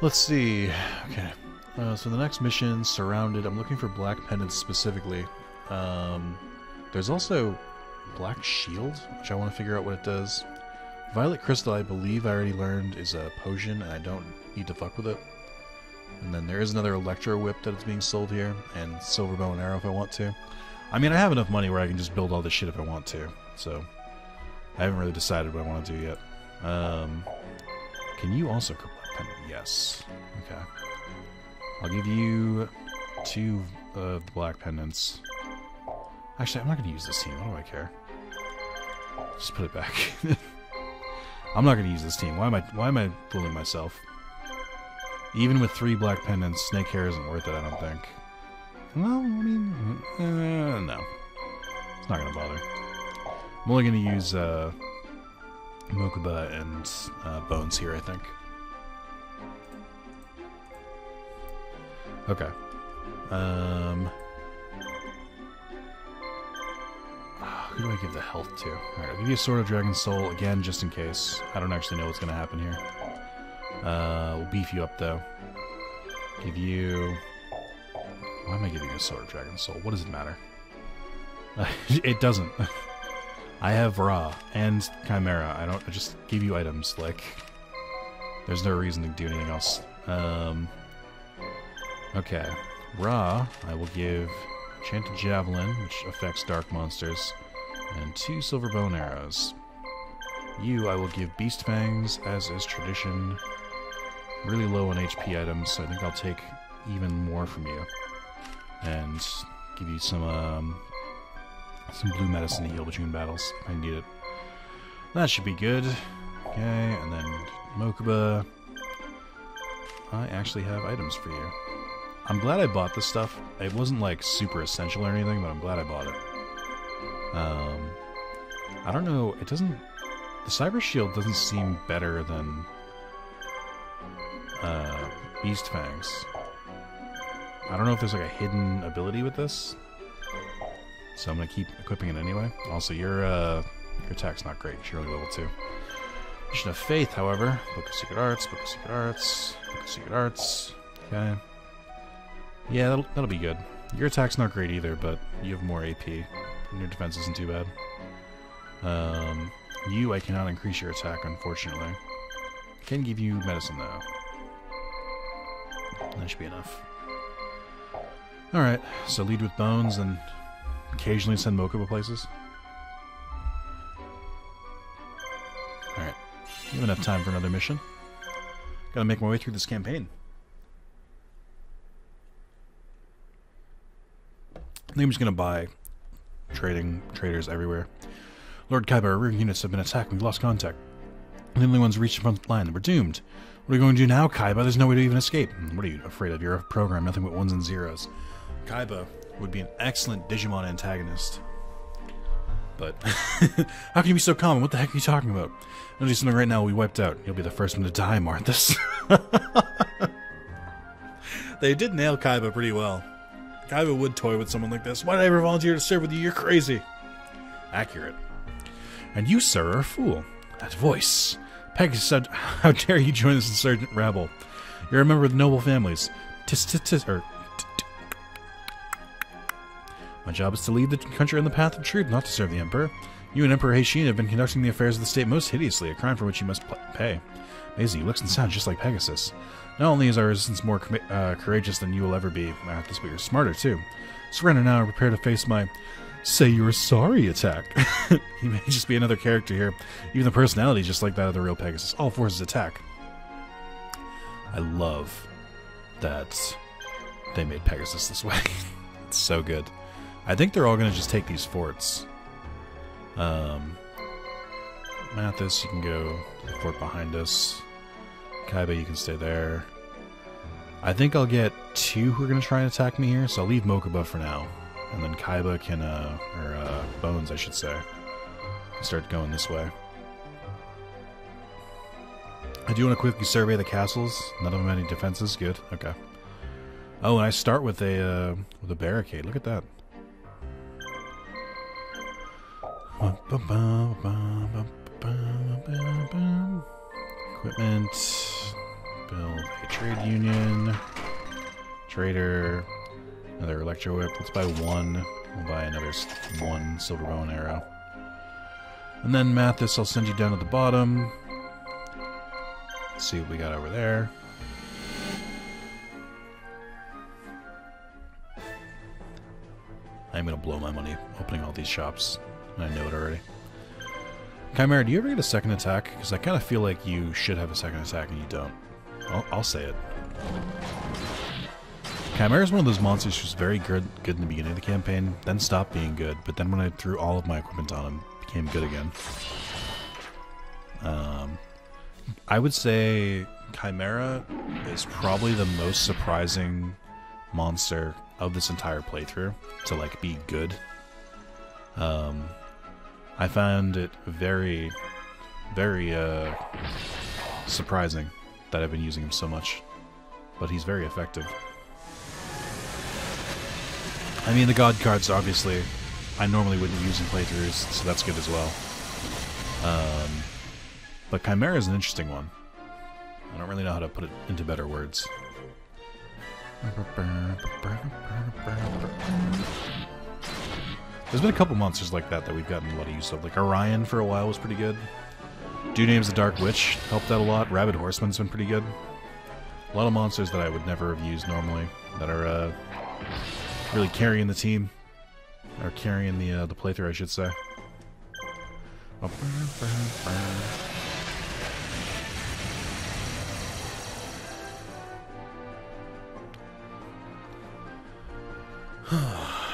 Let's see. Okay. So the next mission, Surrounded. I'm looking for black pendants specifically. There's also Black Shield, which I want to figure out what it does. Violet Crystal, I believe I already learned, is a potion, and I don't need to fuck with it. And then there is another Electro Whip that is being sold here, and Silver Bow and Arrow if I want to. I mean, I have enough money where I can just build all this shit if I want to, so I haven't really decided what I want to do yet. Can you also cook black pendant? Yes. Okay. I'll give you 2 of the black pendants. Actually, I'm not going to use this team. What do I care? Just put it back. I'm not going to use this team. Why am I fooling myself? Even with 3 black pendants, snake hair isn't worth it, I don't think. Well, I mean, no. It's not going to bother. I'm only going to use Mokuba and Bones here, I think. Okay. Who do I give the health to? Alright, I'll give you a Sword of Dragon Soul again, just in case. I don't actually know what's going to happen here. We'll beef you up, though. Give you... Why am I giving you a Sword of Dragon Soul? What does it matter? It doesn't. I have Ra and Chimera. I just give you items, like... There's no reason to do anything else. Okay. Ra, I will give Enchanted Javelin, which affects dark monsters, and 2 Silver Bow and Arrows. You, I will give Beast Fangs, as is tradition. Really low on HP items, so I think I'll take even more from you. And give you some blue medicine to heal between battles, if I need it. That should be good. Okay, and then Mokuba. I actually have items for you. I'm glad I bought this stuff. It wasn't, like, super essential or anything, but I'm glad I bought it. I don't know, it doesn't... The Cyber Shield doesn't seem better than... Beast Fangs. I don't know if there's, like, a hidden ability with this. So I'm gonna keep equipping it anyway. Also, your attack's not great. You're only level 2. Mission of Faith, however. Book of Secret Arts, Book of Secret Arts, Book of Secret Arts. Okay. Yeah, that'll be good. Your attack's not great either, but you have more AP. And your defense isn't too bad. You, I cannot increase your attack, unfortunately. Can give you medicine, though. That should be enough. Alright, so lead with bones and occasionally send Mokuba places. Alright, we have enough time for another mission. Gotta make my way through this campaign. I think I'm just gonna buy traders everywhere. Lord Kaiba, our rear units have been attacked. We've lost contact. The only ones reached the front line. We're doomed. What are we going to do now, Kaiba? There's no way to even escape. What are you afraid of? You're a program, nothing but ones and zeros. Kaiba would be an excellent Digimon antagonist. But how can you be so calm? What the heck are you talking about? I'll do something right now. We wiped out. You'll be the first one to die, Marthas. They did nail Kaiba pretty well. Kaiba would toy with someone like this. Why did I ever volunteer to serve with you? You're crazy. Accurate. And you, sir, are a fool. That voice. Pegasus said, how dare you join this insurgent rabble? You're a member of the noble families. My job is to lead the country on the path of truth, not to serve the Emperor. You and Emperor Heishin have been conducting the affairs of the state most hideously, a crime for which you must pay. Maisie looks and sounds just like Pegasus. Not only is our resistance more courageous than you will ever be, Marthas, but you're smarter too. Surrender now and prepare to face my say you're sorry attack. He may just be another character here. Even the personality is just like that of the real Pegasus. All forces attack. I love that they made Pegasus this way. It's so good. I think they're all going to just take these forts. Mathis, you can go to the fort behind us. Kaiba, you can stay there. I think I'll get 2 who are going to try and attack me here, so I'll leave Mokuba for now. And then Kaiba can, or Bones, I should say, can start going this way. I do want to quickly survey the castles. None of them have any defenses. Good. Okay. Oh, and I start with a barricade. Look at that. Equipment. Build a trade union. Trader. Another electro whip. Let's buy 1. We'll buy another 1 silver bow and arrow. And then Mathis, I'll send you down to the bottom. Let's see what we got over there. I'm gonna blow my money opening all these shops. I know it already. Chimera, do you ever get a second attack? Because I kind of feel like you should have a second attack and you don't. I'll say it. Chimera is one of those monsters who's very good in the beginning of the campaign, then stopped being good, but then when I threw all of my equipment on him, became good again. I would say Chimera is probably the most surprising monster of this entire playthrough to like be good. I found it very, very surprising that I've been using him so much, but he's very effective. I mean, the God cards, obviously, I normally wouldn't use in playthroughs, so that's good as well. But Chimera is an interesting one. I don't really know how to put it into better words. There's been a couple monsters like that we've gotten a lot of use of. Like Orion for a while was pretty good. Dude Name's the Dark Witch helped out a lot. Rabid Horseman's been pretty good. A lot of monsters that I would never have used normally that are really carrying the team. Or carrying the playthrough, I should say.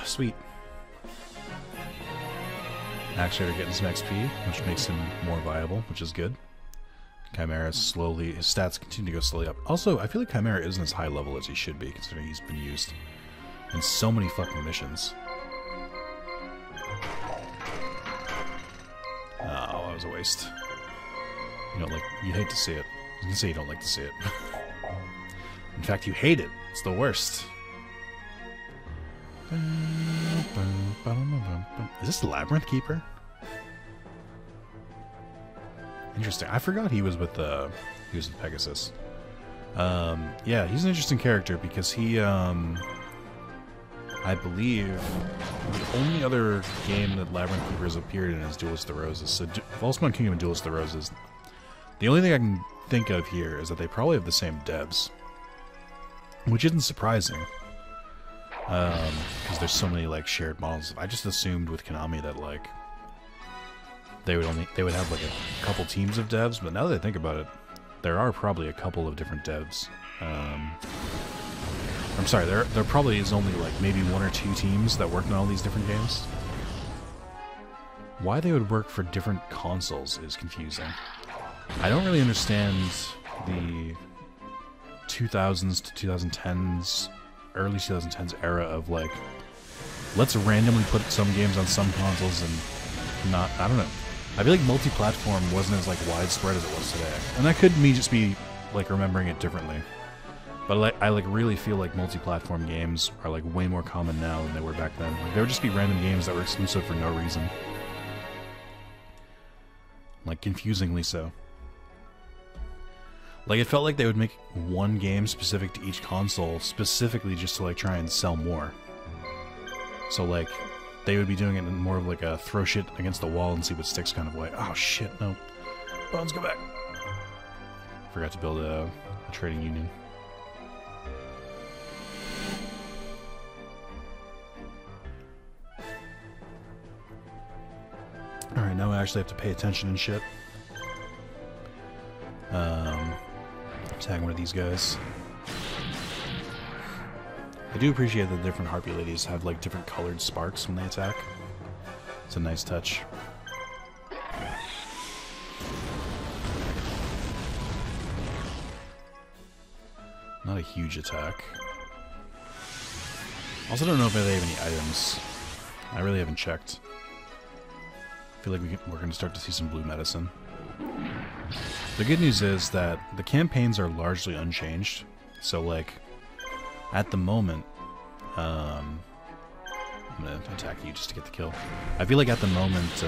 Sweet. Actually, we're getting some XP, which makes him more viable, which is good. Chimera slowly, his stats continue to go slowly up. Also, I feel like Chimera isn't as high level as he should be, considering he's been used in so many fucking missions. Oh, that was a waste. You hate to see it. I was gonna say you don't like to see it. In fact, you hate it. It's the worst. Is this the Labyrinth Keeper? Interesting. I forgot he was with Pegasus. Yeah, he's an interesting character because he, I believe, the only other game that Labyrinth Keeper has appeared in is Duelist of the Roses. So, Falsebound Kingdom and Duelist of the Roses. The only thing I can think of here is that they probably have the same devs, which isn't surprising. because there's so many like shared models. I just assumed with Konami that like they would have like a couple teams of devs, but now that I think about it, there are probably a couple of different devs. I'm sorry, there probably is only like maybe 1 or 2 teams that work on all these different games. Why they would work for different consoles is confusing. I don't really understand the 2000s to 2010s, early 2010s era of like, let's randomly put some games on some consoles and not, I don't know. I feel like multi-platform wasn't as like widespread as it was today. And that could me just be like remembering it differently. But like, I like really feel like multi-platform games are like way more common now than they were back then. Like, there would just be random games that were exclusive for no reason. Like confusingly so. Like it felt like they would make one game specific to each console specifically just to like try and sell more. So like they would be doing it in more of like a throw shit against the wall and see what sticks kind of way. Oh shit, no. Bones, go back. Forgot to build a trading union. Alright, now I actually have to pay attention and shit. Tag one of these guys. I do appreciate that the different Harpy ladies have like different colored sparks when they attack. It's a nice touch. Not a huge attack. Also don't know if they have any items. I really haven't checked. I feel like we're going to start to see some blue medicine. The good news is that the campaigns are largely unchanged. So, like, at the moment, I'm going to attack you just to get the kill. I feel like at the moment,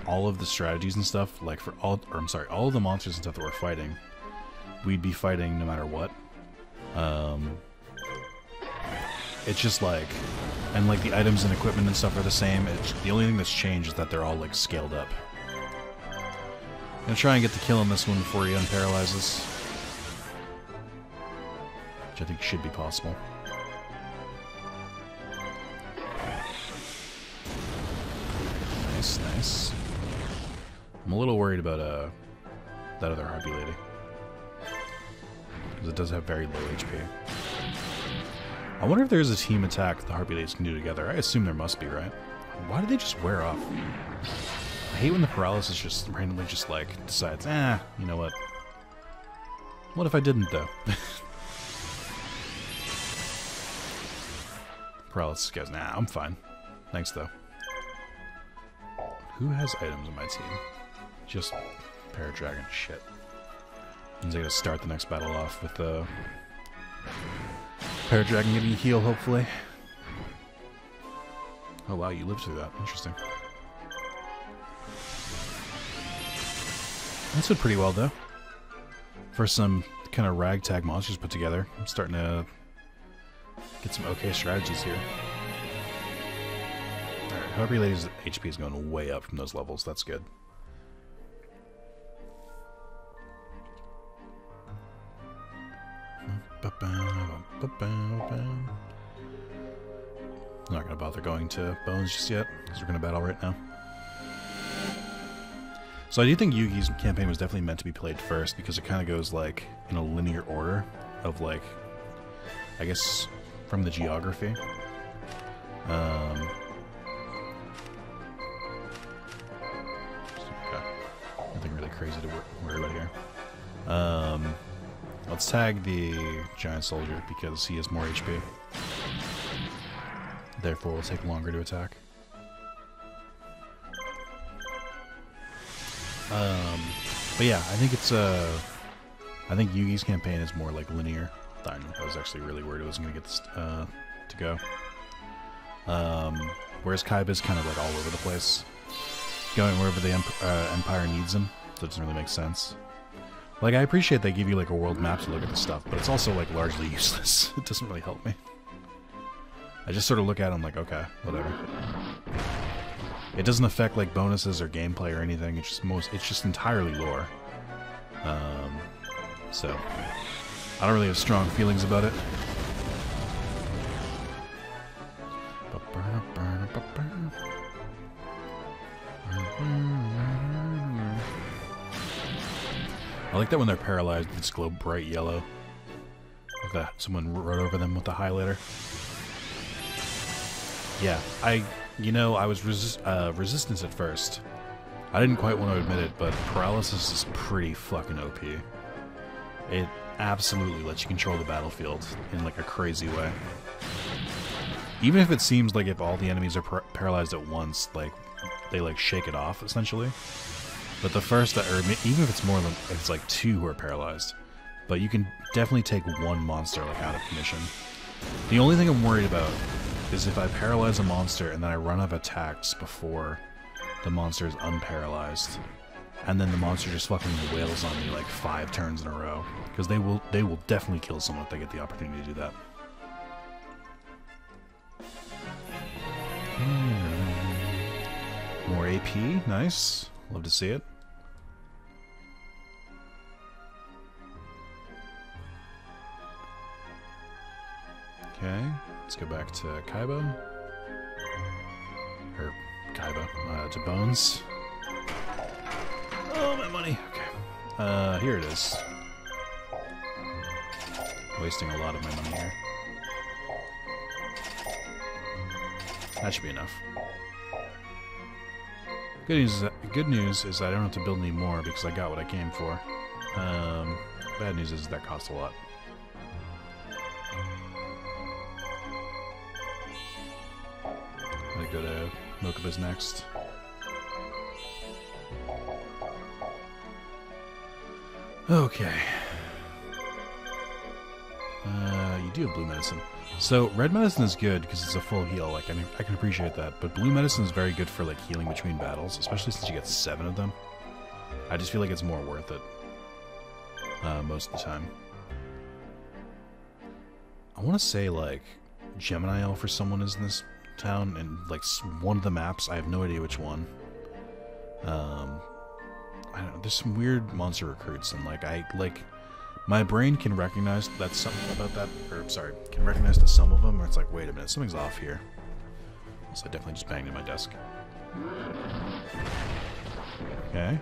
all of the strategies and stuff, like for all of the monsters and stuff that we're fighting, we'd be fighting no matter what. It's just like, and like the items and equipment and stuff are the same. The only thing that's changed is that they're all like scaled up. I'm gonna try and get the kill on this one before he unparalyzes, which I think should be possible. Nice, nice. I'm a little worried about that other Harpy lady, because it does have very low HP. I wonder if there's a team attack the Harpy ladies can do together. I assume there must be, right? Why do they just wear off? I hate when the paralysis just randomly just like decides, you know what? What if I didn't though? Paralysis goes, nah, I'm fine. Thanks though. Who has items in my team? Just Paradragon. Shit. Means I gotta start the next battle off with Paradragon getting a heal, hopefully. Oh wow, you lived through that. Interesting. That's did pretty well, though. For some kind of ragtag monsters put together, I'm starting to get some okay strategies here. Alright, Harpy Lady's HP is going way up from those levels. That's good. I'm not going to bother going to Bones just yet, because we're going to battle right now. So I do think Yugi's campaign was definitely meant to be played first, because it kind of goes like in a linear order of like, I guess, from the geography. Okay. Nothing really crazy to worry about here. Let's tag the giant soldier because he has more HP. Therefore, will take longer to attack. But yeah, I think it's I think Yugi's campaign is more like linear. I was actually really worried it wasn't gonna get this to go. Whereas Kaiba's kind of like all over the place, going wherever the Empire needs him. So it doesn't really make sense. Like, I appreciate they give you like a world map to look at the stuff, but it's also like largely useless. It doesn't really help me. I just sort of look at it and I'm like, okay, whatever. It doesn't affect like bonuses or gameplay or anything. It's just entirely lore. So I don't really have strong feelings about it. like that when they're paralyzed, they just glow bright yellow. Like that, someone wrote over them with a highlighter. Yeah, I was resistance at first. I didn't quite want to admit it, but paralysis is pretty fucking OP. It absolutely lets you control the battlefield in like a crazy way. Even if it seems like if all the enemies are paralyzed at once, like they like shake it off essentially. But the first, or even if it's more than, if it's like 2 who are paralyzed, but you can definitely take one monster like out of commission. The only thing I'm worried about is if I paralyze a monster and then I run out of attacks before the monster is unparalyzed, and then the monster just fucking wails on me like 5 turns in a row, because they will definitely kill someone if they get the opportunity to do that. More AP, nice. Love to see it. Okay, let's go back to Kaiba. Or Kaiba, to Bones. Oh, my money. Okay. Here it is. Wasting a lot of my money here. That should be enough. Good news is I don't have to build any more because I got what I came for. Bad news is that costs a lot. I'm gonna go to Mokuba's next. Okay. You do have blue medicine. So, red medicine is good because it's a full heal, like, I can appreciate that, but blue medicine is very good for, like, healing between battles, especially since you get 7 of them. I just feel like it's more worth it, most of the time. I want to say, like, Gemini Elf for someone is in this town, and, like, one of the maps, I have no idea which one. I don't know, there's some weird monster recruits, and, like, my brain can recognize that something about that, or sorry, can recognize that some of them, where it's like, wait a minute, something's off here. So I definitely just banged in my desk. Okay.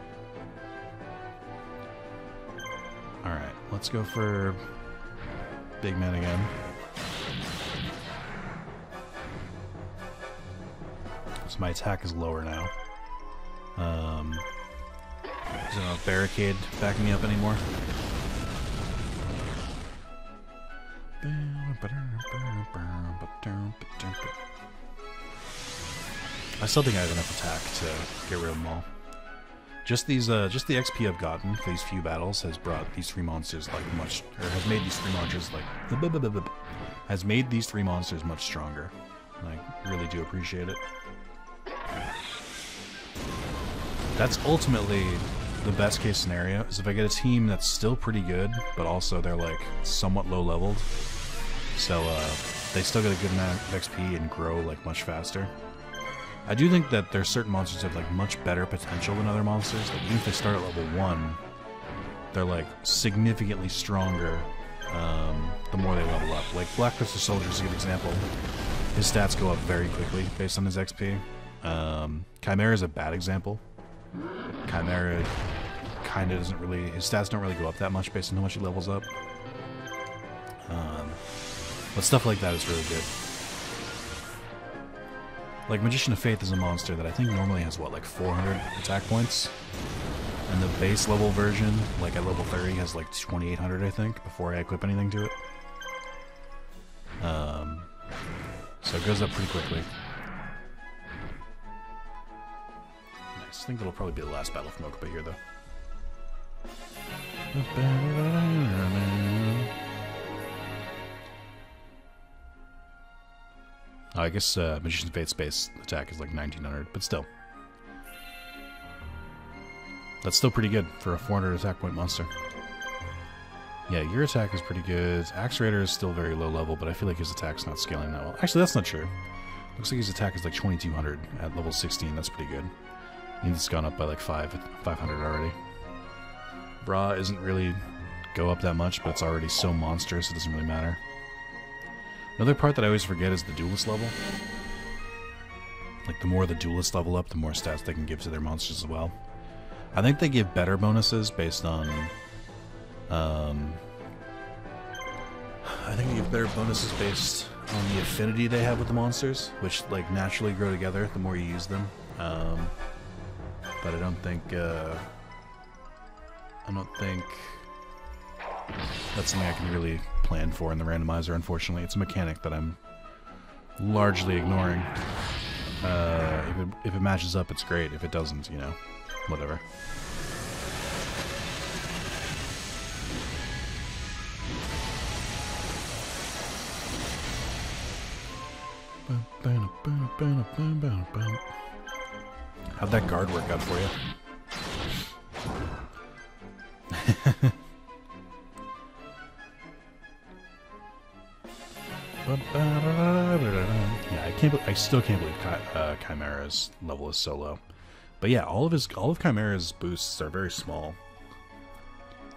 Alright, let's go for Big Man again. So my attack is lower now. There's no barricade backing me up anymore. I still think I have enough attack to get rid of them all. Just the XP I've gotten for these few battles has brought these 3 monsters like much, or has made these 3 monsters like has made these 3 monsters much stronger. And I really do appreciate it. That's ultimately the best case scenario, is if I get a team that's still pretty good, but also they're like somewhat low leveled. So they still get a good amount of XP and grow like much faster. I do think that there's certain monsters that have like much better potential than other monsters. Like even if they start at level 1, they're like significantly stronger the more they level up. Like Black Crystal Soldier is a good example. His stats go up very quickly based on his XP. Chimera is a bad example. Chimera kind of doesn't really, his stats don't really go up that much based on how much he levels up. But stuff like that is really good. Like Magician of Faith is a monster that I think normally has what, like 400 attack points? And the base level version, like at level 30, has like 2800 I think, before I equip anything to it. So it goes up pretty quickly. Nice. I think that'll probably be the last battle for Mokuba here though. I guess Magician's Faith's base attack is like 1900, but still. That's still pretty good for a 400 attack point monster. Yeah, your attack is pretty good. Axe Raider is still very low level, but I feel like his attack's not scaling that well. Actually, that's not true. Looks like his attack is like 2200 at level 16. That's pretty good. It's gone up by like 500 already. Bra isn't really go up that much, but it's already so monstrous it doesn't really matter. Another part that I always forget is the duelist level. Like, the more the duelists level up, the more stats they can give to their monsters as well. I think they give better bonuses based on I think they give better bonuses based on the affinity they have with the monsters, which like naturally grow together the more you use them. But I don't think that's something I can really plan for in the randomizer. Unfortunately, it's a mechanic that I'm largely ignoring. If it matches up, it's great. If it doesn't, you know, whatever. How'd that guard work out for you? Yeah, I still can't believe Chimera's level is so low. But yeah, all of Chimera's boosts are very small.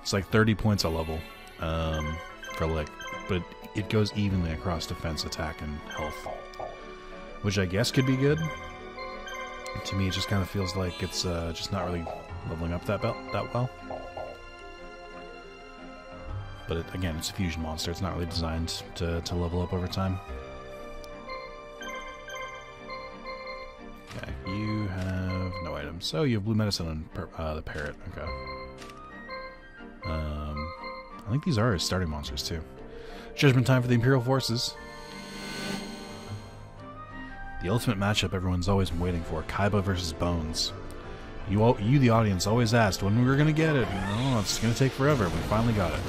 It's like 30 points a level, for like, but it goes evenly across defense, attack, and health, which I guess could be good. To me, it just kind of feels like it's just not really leveling up that well. But again, it's a fusion monster. It's not really designed to level up over time. Okay, you have no items. So you have blue medicine and the parrot. Okay. I think these are his starting monsters too. Judgment time for the Imperial forces. The ultimate matchup everyone's always been waiting for: Kaiba versus Bones. You, the audience, always asked when we were gonna get it. Oh, it's gonna take forever. We finally got it.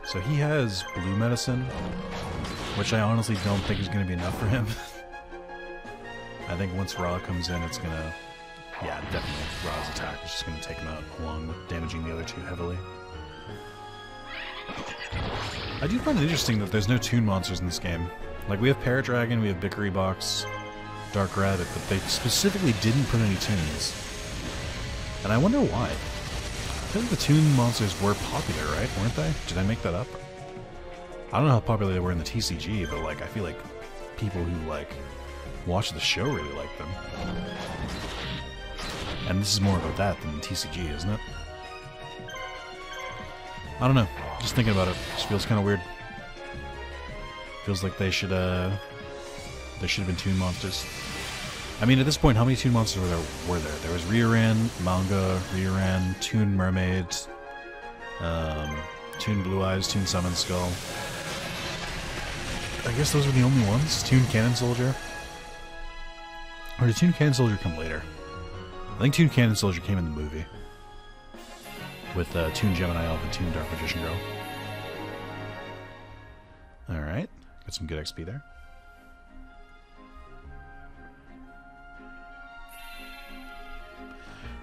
So he has blue medicine, which I honestly don't think is going to be enough for him. I think once Ra comes in, it's going to... Yeah, definitely. Ra's attack is just going to take him out, along with damaging the other two heavily. I do find it interesting that there's no toon monsters in this game. Like, we have Parrot Dragon, we have Bickery Box, Dark Rabbit, but they specifically didn't put any toons. And I wonder why. I think the toon monsters were popular, right? Weren't they? Did I make that up? I don't know how popular they were in the TCG, but like I feel like people who like watch the show really like them. And this is more about that than the TCG, isn't it? I don't know. Just thinking about it, just feels kind of weird. Feels like they should have been toon monsters. I mean, at this point, how many toon monsters were there? There was Rioran, Manga, Rioran, Toon Mermaid, Toon Blue Eyes, Toon Summon Skull. I guess those were the only ones. Toon Cannon Soldier. Or did Toon Cannon Soldier come later? I think Toon Cannon Soldier came in the movie. With Toon Gemini Elf and Toon Dark Magician Girl. Alright. Got some good XP there.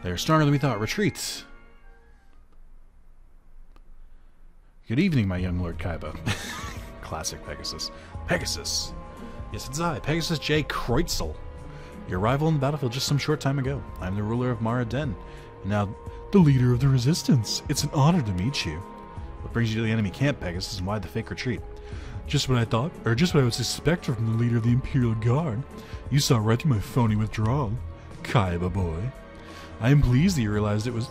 They're stronger than we thought. Retreat! Good evening, my young Lord Kaiba. Classic Pegasus. Pegasus! Yes, it's I, Pegasus J. Kreutzel. Your arrival in the battlefield just some short time ago. I'm the ruler of Mara Den, and now the leader of the Resistance. It's an honor to meet you. What brings you to the enemy camp, Pegasus, and why the fake retreat? Just what I thought, or just what I would suspect from the leader of the Imperial Guard. You saw right through my phony withdrawal. Kaiba boy. I am pleased that you realized it was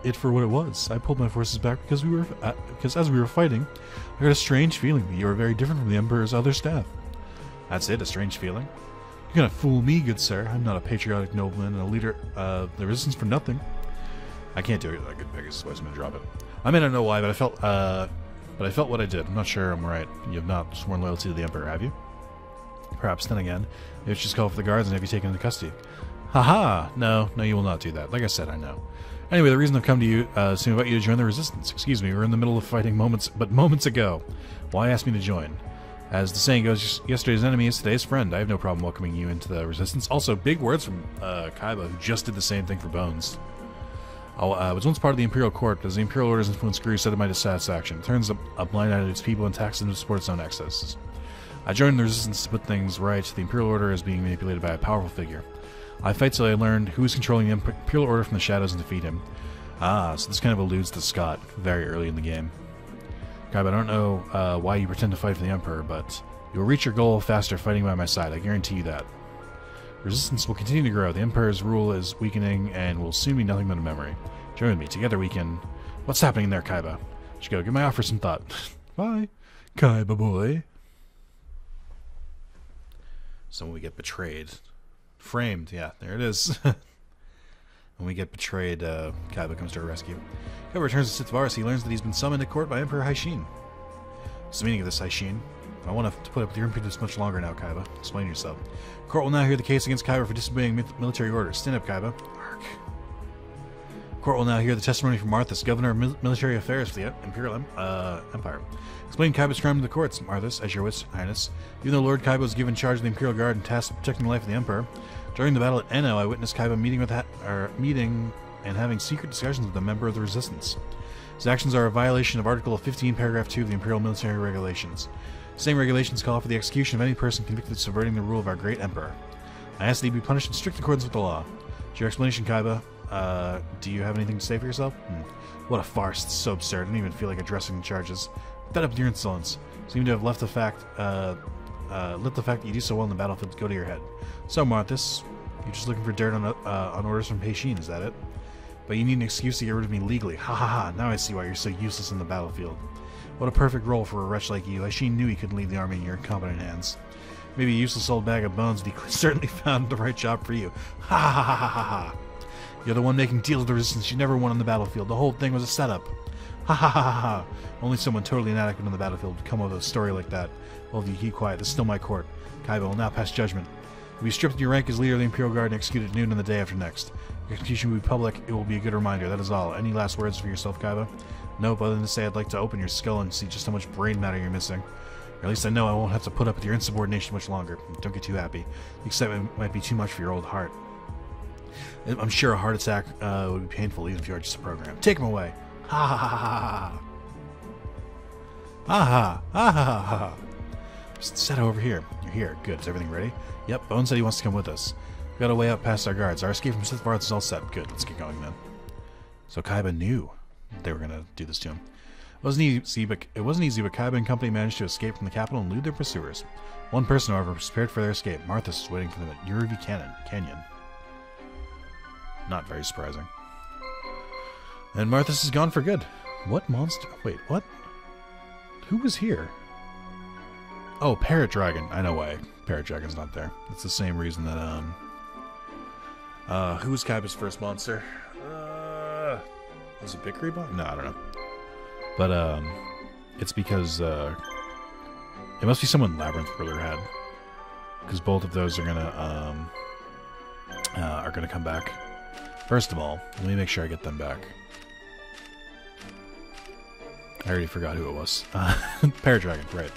it for what it was. I pulled my forces back because as we were fighting, I got a strange feeling that you were very different from the Emperor's other staff. That's it, a strange feeling? You're gonna fool me, good sir. I'm not a patriotic nobleman and a leader of the Resistance for nothing. I can't do it like a good Pegasus voice. I'm gonna drop it. I mean, I don't know why, but I felt what I did. I'm not sure I'm right. You have not sworn loyalty to the Emperor, have you? Perhaps then again, maybe it's just call for the guards and have you taken into custody. Haha! No, you will not do that. Like I said, I know. Anyway, the reason I've come to you is to invite you to join the Resistance. Excuse me, we were in the middle of fighting moments ago. Why ask me to join? As the saying goes, yesterday's enemy is today's friend. I have no problem welcoming you into the Resistance. Also, big words from Kaiba, who just did the same thing for Bones. I was once part of the Imperial Court, but as the Imperial Order's influence grew, so did my dissatisfaction. It turns a blind eye to its people and taxes them to support its own excesses. I joined the Resistance to put things right. The Imperial Order is being manipulated by a powerful figure. I fight till I learned who is controlling the Imperial Order from the shadows and defeat him. Ah, so this kind of alludes to Scott very early in the game. Kaiba, I don't know why you pretend to fight for the Emperor, but you will reach your goal faster fighting by my side. I guarantee you that. Resistance will continue to grow. The Emperor's rule is weakening and will soon be nothing but a memory. Join me. Together we can... What's happening there, Kaiba? Should go. Give my offer some thought. Bye, Kaiba boy. So when we get betrayed... Framed. Yeah, there it is. When we get betrayed, Kaiba comes to our rescue. Kaiba returns to Zalis. He learns that he's been summoned to court by Emperor Haishin. What's the meaning of this, Haishin? I want to put up with your impudence much longer now, Kaiba. Explain yourself. Court will now hear the case against Kaiba for disobeying military orders. Stand up, Kaiba. Ark. Court will now hear the testimony from Marthas, Governor of Military Affairs for the Imperial Empire. Explain Kaiba's crime to the courts, Marthas, as your highness. Even though Lord Kaiba was given charge of the Imperial Guard and tasked with protecting the life of the Emperor, during the battle at Enno, I witnessed Kaiba meeting and having secret discussions with a member of the Resistance. His actions are a violation of Article 15, Paragraph 2 of the Imperial Military Regulations. The same regulations call for the execution of any person convicted of subverting the rule of our great Emperor. I ask that he be punished in strict accordance with the law. To your explanation, Kaiba, do you have anything to say for yourself? What a farce. It's so absurd. I don't even feel like addressing the charges. Fed up with your insolence. Seem to have let the fact that you do so well in the battlefield go to your head. So, Marthas, you're just looking for dirt on orders from Haishin, is that it? But you need an excuse to get rid of me legally. Ha ha ha, now I see why you're so useless in the battlefield. What a perfect role for a wretch like you. Haishin knew he couldn't lead the army in your incompetent hands. Maybe a useless old bag of bones, but he certainly found the right job for you. Ha ha ha ha ha ha. You're the one making deals with the Resistance you never won on the battlefield. The whole thing was a setup. Ha ha ha ha ha. Only someone totally inadequate on the battlefield would come up with a story like that. Well, if you keep quiet, this is still my court. Kaiba will now pass judgment. You'll be stripped of your rank as leader of the Imperial Guard and executed at noon on the day after next. Your execution will be public. It will be a good reminder. That is all. Any last words for yourself, Kaiba? Nope, other than to say I'd like to open your skull and see just how much brain matter you're missing. Or at least I know I won't have to put up with your insubordination much longer. Don't get too happy. The excitement might be too much for your old heart. I'm sure a heart attack would be painful even if you are just a program. Take him away. Ha ha ha ha ha. Ha ha ha ha ha. Just set over here. You're here. Good. Is everything ready? Yep. Bone said he wants to come with us. We got a way out past our guards. Our escape from Zalis is all set. Good. Let's get going then. So Kaiba knew they were gonna do this to him. It wasn't easy, but Kaiba and company managed to escape from the capital and elude their pursuers. One person, however, was prepared for their escape. Marthas was waiting for them at Uruvi Canyon. Not very surprising. And Marthas is gone for good. What monster? Wait, what? Who was here? Oh, Parrot Dragon. I know why Parrot Dragon's not there. It's the same reason that, who was Kaiba's first monster? Was it Bickery Bot? No, I don't know. But, it's because, it must be someone Labyrinth Ruler had. Because both of those are gonna come back. First of all, let me make sure I get them back. I already forgot who it was. Parrot Dragon, right.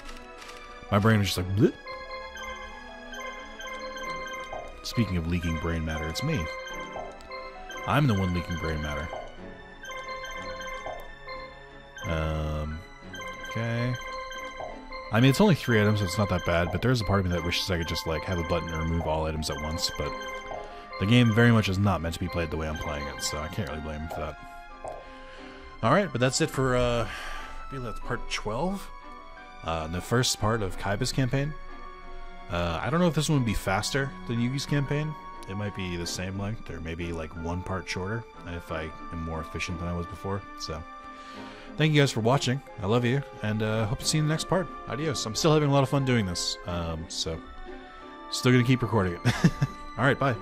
My brain was just like, bleh. Speaking of leaking brain matter, it's me. I'm the one leaking brain matter. Okay. I mean, it's only 3 items, so it's not that bad, but there's a part of me that wishes I could just, like, have a button to remove all items at once, but the game very much is not meant to be played the way I'm playing it, so I can't really blame him for that. Alright, but that's it for, I believe that's part 12? The first part of Kaiba's campaign. I don't know if this one would be faster than Yugi's campaign. It might be the same length, or maybe like 1 part shorter, if I am more efficient than I was before, so... Thank you guys for watching. I love you, and hope to see you in the next part. Adios. I'm still having a lot of fun doing this, so still gonna keep recording it. Alright, bye.